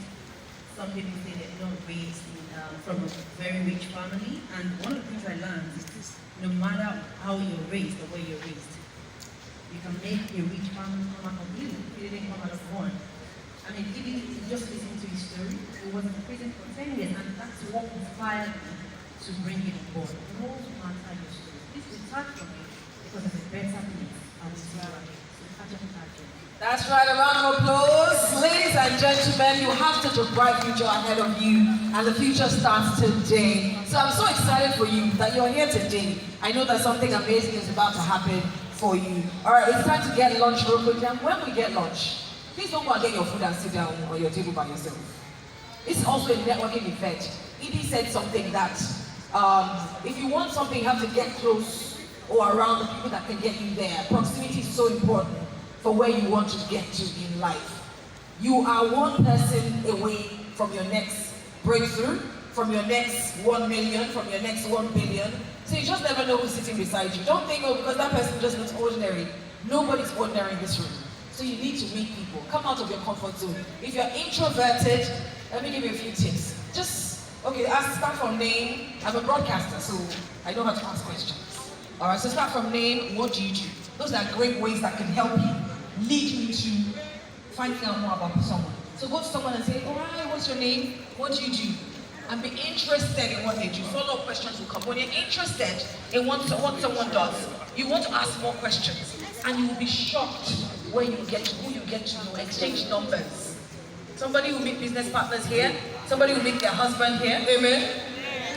A: Some people say they're not raised from a very rich family, and one of the things I learned is no matter how you're raised or where you're raised, you can make a rich family come out of you. You didn't come out of one. I mean, even just listening to his story, he was in prison for 10 years, and that's what inspired me to bring him on board. No matter your story, this will start from you because it's a better place, and it's right. So catch up with that journey.
I: That's right, a round of applause. Ladies and gentlemen, you have such a bright future ahead of you, and the future starts today. So I'm so excited for you that you're here today. I know that something amazing is about to happen for you. All right, it's time to get lunch real quick. And when we get lunch, please don't go and get your food and sit down on your table by yourself. This is also a networking event. Edie said something that if you want something, you have to get close or around the people that can get you there. Proximity is so important for where you want to get to in life. You are one person away from your next breakthrough, from your next 1 million, from your next 1 billion. So you just never know who's sitting beside you. Don't think, oh, because that person just looks ordinary. Nobody's ordinary in this room. So you need to meet people. Come out of your comfort zone. If you're introverted, let me give you a few tips. Just, okay, start from name. I'm a broadcaster, so I know how to ask questions. All right, so start from name. What do you do? Those are great ways that can help you, lead you to finding out more about someone. So go to someone and say, all right, what's your name? What do you do? And be interested in what they do. Follow-up questions will come. When you're interested in what someone does, you want to ask more questions. And you will be shocked where you get to, who you get to know, exchange numbers. Somebody will meet business partners here. Somebody will meet their husband here. Amen?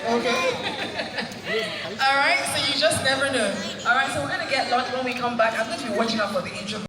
I: Okay. All right, so you just never know. All right, so we're going to get lunch when we come back. I'm going to be watching out for the intro.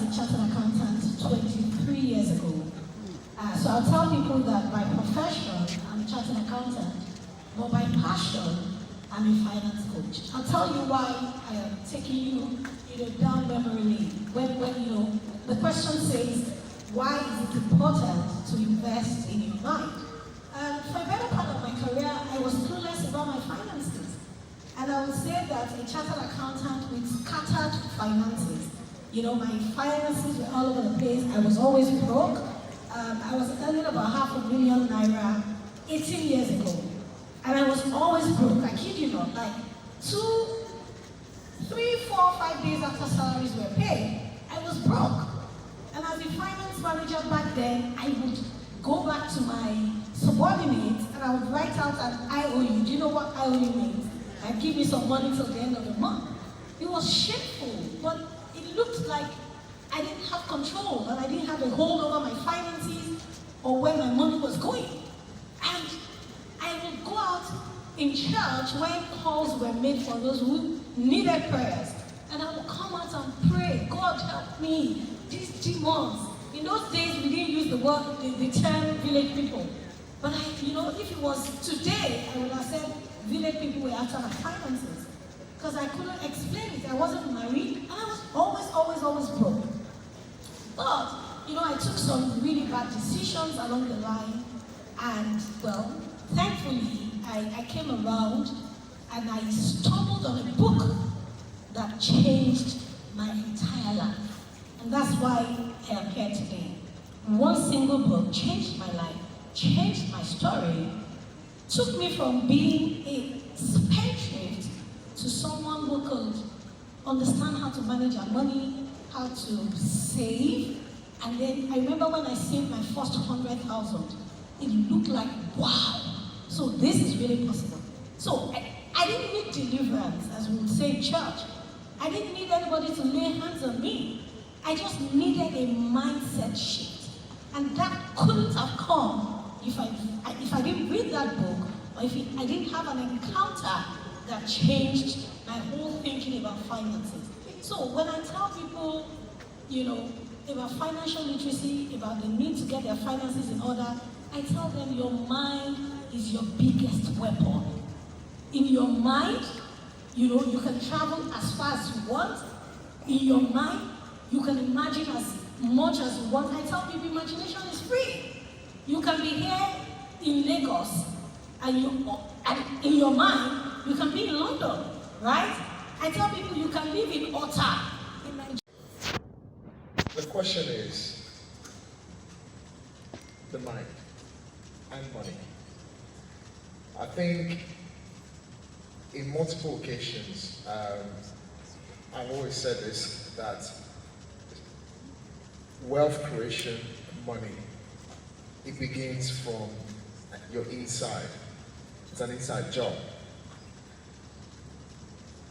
J: as a chartered accountant 23 years ago. So I'll tell people that by profession, I'm a chartered accountant, but by passion, I'm a finance coach. I'll tell you why I am taking you down memory lane. When the question says, why is it important to invest in your mind? For a better part of my career, I was clueless about my finances. And I would say that a chartered accountant with scattered finances. My finances were all over the place. I was always broke. I was earning about £500,000 naira 18 years ago. And I was always broke. I kid you not. Like 2, 3, 4, 5 days after salaries were paid, I was broke. And as a finance manager back then, I would go back to my subordinates and I would write out an IOU. Do you know what IOU means? And give me some money till the end of the month. It was shameful, but it looked like I didn't have control and I didn't have a hold over my finances or where my money was going. And I would go out in church when calls were made for those who needed prayers. And I would come out and pray, God help me, these demons. In those days, we didn't use the term village people. But if it was today, I would have said village people were after my finances. Because I couldn't explain it. I wasn't married, and I was always broke. But, I took some really bad decisions along the line, and, well, thankfully, I came around, and I stumbled on a book that changed my entire life. And that's why I am here today. One single book changed my life, changed my story, took me from being a spendthrift to someone who could understand how to manage our money, how to save. And then I remember when I saved my first 100,000, it looked like, wow, so this is really possible. So I didn't need deliverance, as we would say in church. I didn't need anybody to lay hands on me. I just needed a mindset shift. And that couldn't have come if I didn't read that book, or if I didn't have an encounter that changed my whole thinking about finances. So when I tell people, about financial literacy, about the need to get their finances in order, I tell them your mind is your biggest weapon. In your mind, you can travel as far as you want. In your mind, you can imagine as much as you want. I tell people imagination is free. You can be here in Lagos, and in your mind, you can be in London, right? I tell people you can live in Otta, in Nigeria.
H: The question is the mind and money. I think in multiple occasions, I've always said this, that wealth creation, money, it begins from your inside. It's an inside job.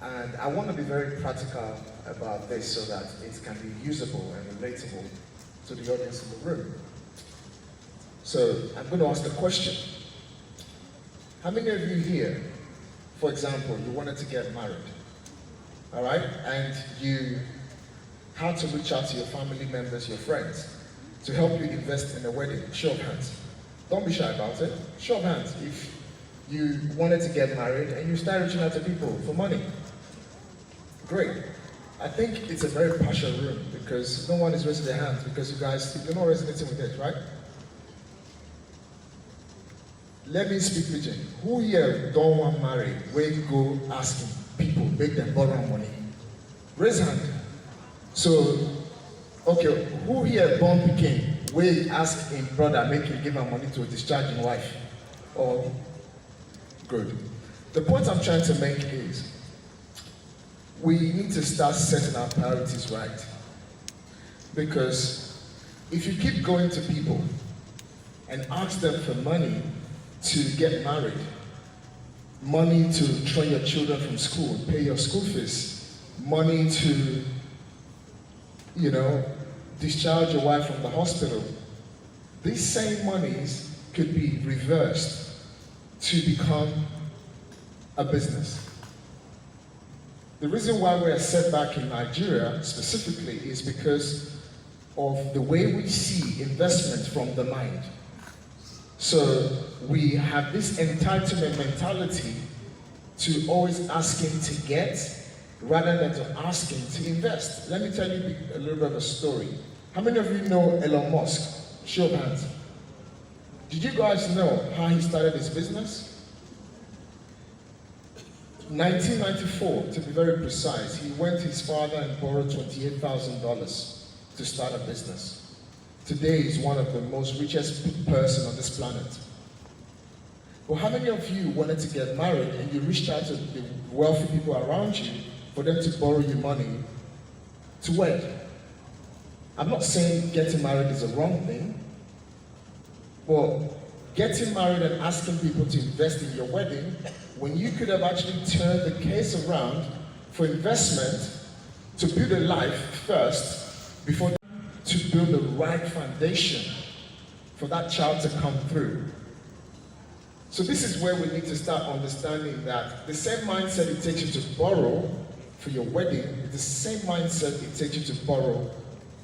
H: And I want to be very practical about this so that it can be usable and relatable to the audience in the room. So I'm going to ask the question. How many of you here, for example, you wanted to get married, all right? And you had to reach out to your family members, your friends, to help you invest in a wedding? Show of hands. Don't be shy about it. Show of hands if you wanted to get married and you started reaching out to people for money. Great. I think it's a very partial room because no one is raising their hands because you're not resonating with it, right? Let me speak pidgin. Who here don't want marry? Where you go asking people, make them borrow money? Raise hand. So, okay, who here born Peking? Where you ask him brother, make him give him money to a discharging wife? Or good. The point I'm trying to make is we need to start setting our priorities right. Because if you keep going to people and ask them for money to get married, money to train your children from school, pay your school fees, money to, discharge your wife from the hospital, these same monies could be reversed to become a business. The reason why we're set back in Nigeria specifically is because of the way we see investment from the mind. So we have this entitlement mentality to always asking to get rather than to asking to invest. Let me tell you a little bit of a story. How many of you know Elon Musk? Show of hands. Did you guys know how he started his business? 1994, to be very precise, he went to his father and borrowed $28,000 to start a business. Today, he's one of the most richest person on this planet. But how many of you wanted to get married and you reached out to the wealthy people around you for them to borrow you money to wed? I'm not saying getting married is a wrong thing, but getting married and asking people to invest in your wedding when you could have actually turned the case around for investment to build a life first before to build the right foundation for that child to come through. So this is where we need to start understanding that the same mindset it takes you to borrow for your wedding is the same mindset it takes you to borrow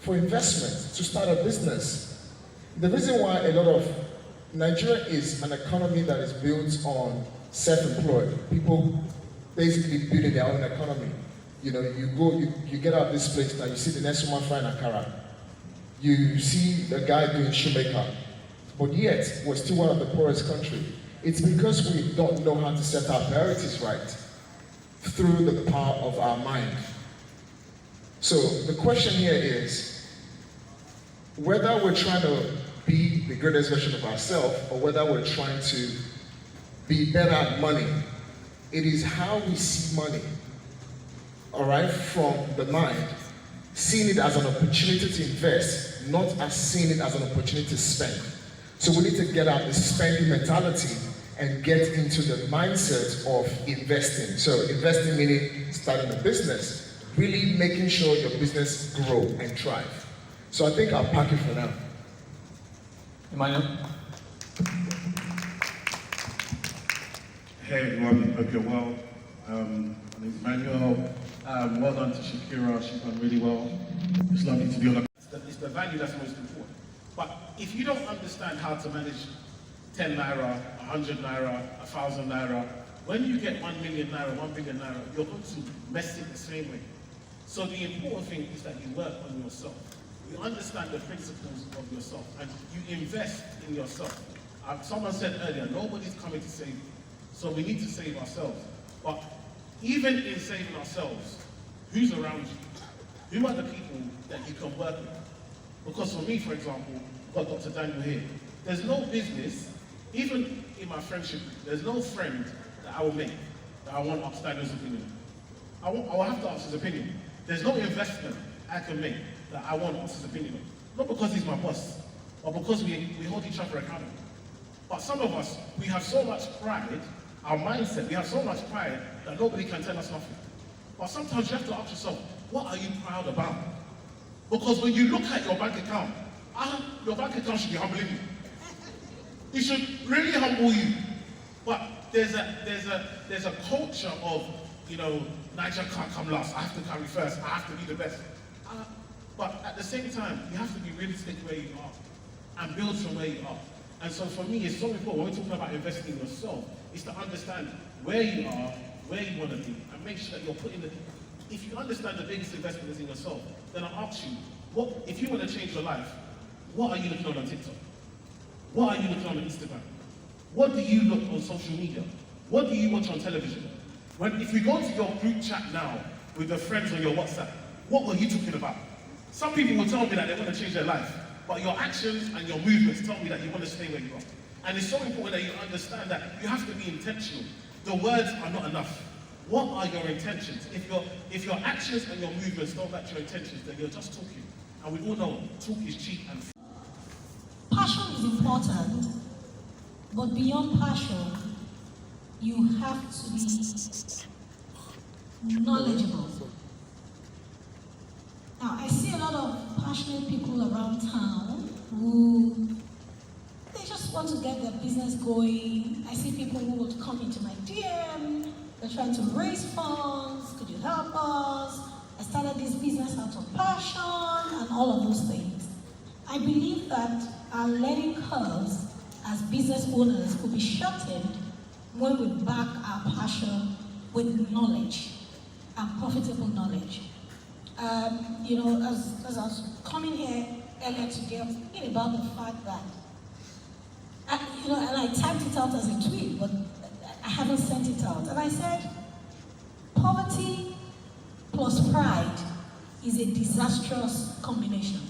H: for investment, to start a business. The reason why a lot of Nigeria is an economy that is built on self-employed. People basically building their own economy. You know, you get out of this place now, you see the next woman frying akara. You see the guy doing shoemaker. But yet, we're still one of the poorest countries. It's because we don't know how to set our priorities right through the power of our mind. So the question here is, whether we're trying to be the greatest version of ourselves or whether we're trying to be better at money, it is how we see money, all right, from the mind, seeing it as an opportunity to invest, not as seeing it as an opportunity to spend. So we need to get out the spending mentality and get into the mindset of investing. So investing meaning starting a business, really making sure your business grow and thrive. So I think I'll pack it for now.
K: Emmanuel?
L: Hey everyone, hope you're well. My name is Emmanuel. Well done to Shakira, she's done really well. It's lovely to be on it's the value that's most important. But if you don't understand how to manage 10 naira, 100 naira, 1,000 naira, when you get 1 million naira, 1 billion naira, you're going to mess it the same way. So the important thing is that you work on yourself. You understand the principles of yourself and you invest in yourself. Someone said earlier, nobody's coming to save you. So we need to save ourselves. But even in saving ourselves, who's around you? Who are the people that you can work with? Because for me, for example, I've got Dr. Daniel here. There's no business, even in my friendship, there's no friend that I will make that I want to ask Daniel's opinion. I will have to ask his opinion. There's no investment I can make that I want to ask his opinion on. Not because he's my boss, but because we hold each other accountable. But some of us, we have so much pride, our mindset, we have so much pride that nobody can tell us nothing. But sometimes you have to ask yourself, what are you proud about? Because when you look at your bank account, your bank account should be humbling you. It should really humble you. But there's a culture of, you know, Niger can't come last, I have to carry first, I have to be the best. But at the same time, you have to be realistic where you are and build from where you are. And so for me, it's so important when we're talking about investing in yourself, is to understand where you are, where you want to be, and make sure that you're putting the... If you understand the biggest investment is in yourself, then I'll ask you, if you want to change your life, what are you looking on TikTok? What are you looking on Instagram? What do you look on social media? What do you watch on television? If you go to your group chat now with your friends on your WhatsApp, what were you talking about? Some people will tell me that they want to change their life, but your actions and your movements tell me that you want to stay where you are. And it's so important that you understand that you have to be intentional. The words are not enough. What are your intentions? If your actions and your movements don't match your intentions, then you're just talking. And we all know talk is cheap and free.
J: Passion is important, but beyond passion, you have to be knowledgeable. Now, I see a lot of passionate people around town who they just want to get their business going. I see people who would come into my DM, they're trying to raise funds, could you help us? I started this business out of passion and all of those things. I believe that our learning curves as business owners could be shortened when we back our passion with knowledge and profitable knowledge. You know, as I was coming here earlier today, I was thinking about the fact that, you know, and I typed it out as a tweet, but I haven't sent it out. And I said, poverty plus pride is a disastrous combination.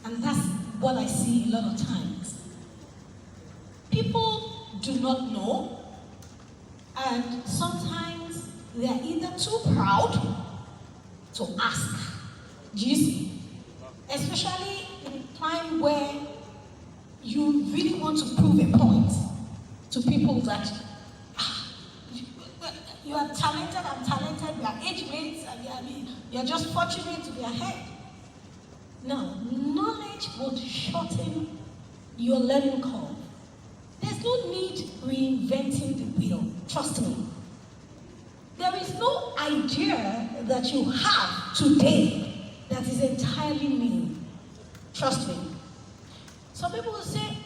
J: And that's what I see a lot of times. People do not know, and sometimes they are either too proud to ask. Do you see? Especially in a time where you really want to prove a point to people that you are talented, I'm talented, we are age mates, and you're just fortunate to be ahead. Now, knowledge would shorten your learning curve. There's no need reinventing the wheel, trust me. There is no idea that you have today that is entirely new, trust me. Some people will say,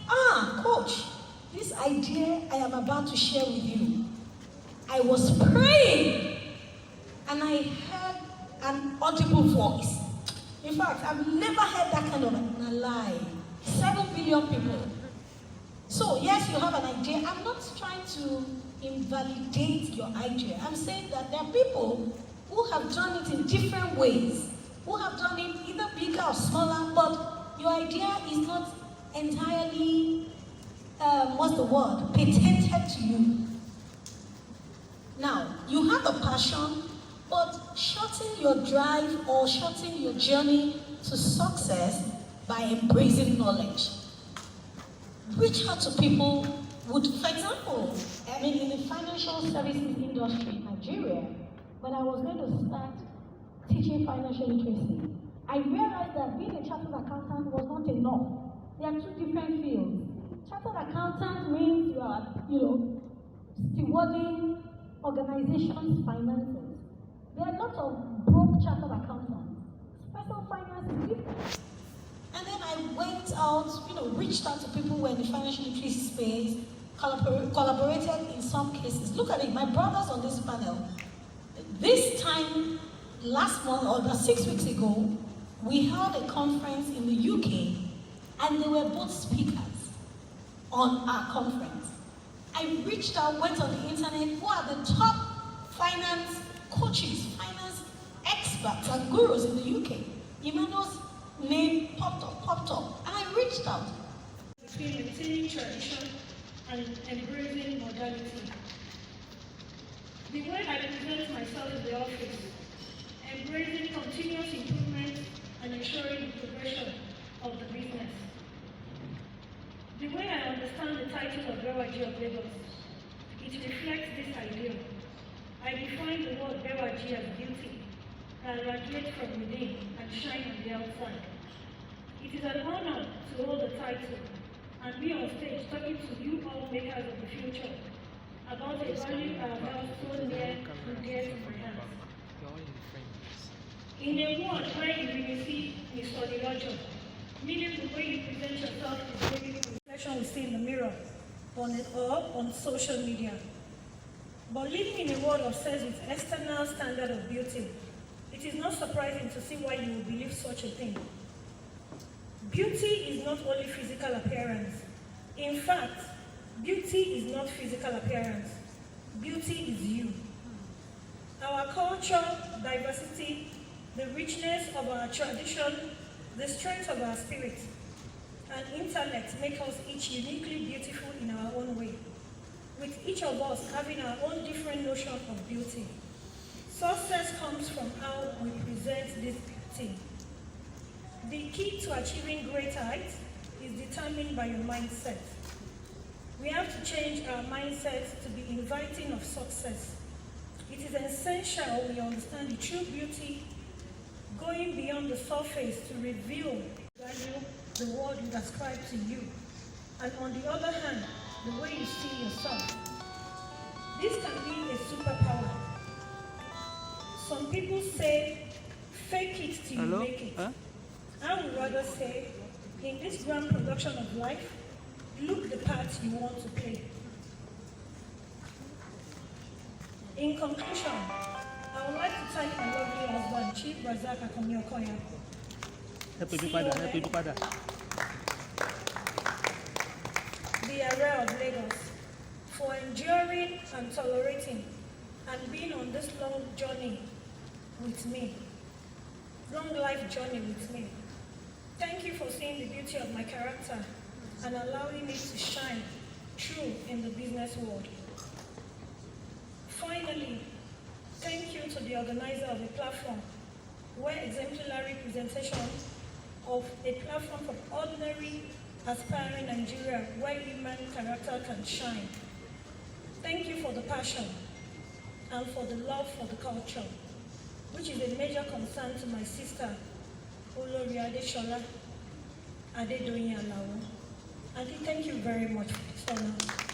J: coach, this idea I am about to share with you, I was praying and I heard an audible voice. In fact, I've never heard that kind of a lie. 7 billion people. So yes, you have an idea. I'm not trying to invalidate your idea. I'm saying that there are people who have done it in different ways, who have done it either bigger or smaller, but your idea is not entirely, patented to you. Now, you have a passion, but shorten your drive or shorten your journey to success by embracing knowledge. Reach out to people would, for example, in the financial services industry in Nigeria, when I was going to start teaching financial literacy, I realized that being a chartered accountant was not enough. There are two different fields. Chartered accountant means you are, stewarding organizations' finances. There are lots of broke chartered accountants. Special finance is different. And then I went out, reached out to people who were in the financial literacy space, collaborated in some cases. Look at it, my brothers on this panel. This time, last month, or about 6 weeks ago, we held a conference in the UK, and they were both speakers on our conference. I reached out, went on the internet, who are the top finance coaches, finance experts and gurus in the UK. Emmanuel's name popped up, and I reached out.
F: Between maintaining tradition and embracing modernity. The way I present myself in the office, embracing continuous improvement and ensuring the progression of the business. The way I understand the title of Bewaji of Lagos, it reflects this ideal. I define the word Bewaji as beauty, that radiates from within and shine on the outside. It is an honor to hold the title and be on stage talking to you all makers of the future about a value I have held so near and dear to my heart. In a world where humility is for the larger, meaning the way you present yourself is maybe the reflection we see in the mirror on social media. But living in a world obsessed with external standard of beauty, it is not surprising to see why you would believe such a thing. Beauty is not only physical appearance. In fact, beauty is not physical appearance. Beauty is you. Our culture, diversity, the richness of our tradition, the strength of our spirit, and intellect make us each uniquely beautiful in our own way, with each of us having our own different notion of beauty. Success comes from how we present this beauty. The key to achieving great heights is determined by your mindset. We have to change our mindset to be inviting of success. It is essential we understand the true beauty, going beyond the surface to reveal the value the world would ascribe to you, and on the other hand, the way you see yourself. This can be a superpower. Some people say, fake it till you make it. I would rather say, In this grand production of life, look the part you want to play. In conclusion, I would like to thank my lovely husband, Chief Razak Okoya, the Area of Lagos, for enduring and tolerating and being on this long journey with me, long life journey with me. Thank you for seeing the beauty of my character and allowing me to shine through in the business world. Finally, thank you to the organizer of the platform, where exemplary presentation of a platform for ordinary, aspiring Nigeria, where human character can shine. Thank you for the passion and for the love for the culture, which is a major concern to my sister, Olori Adeshola Adedoyin Alawo. Auntie, thank you very much for this honor.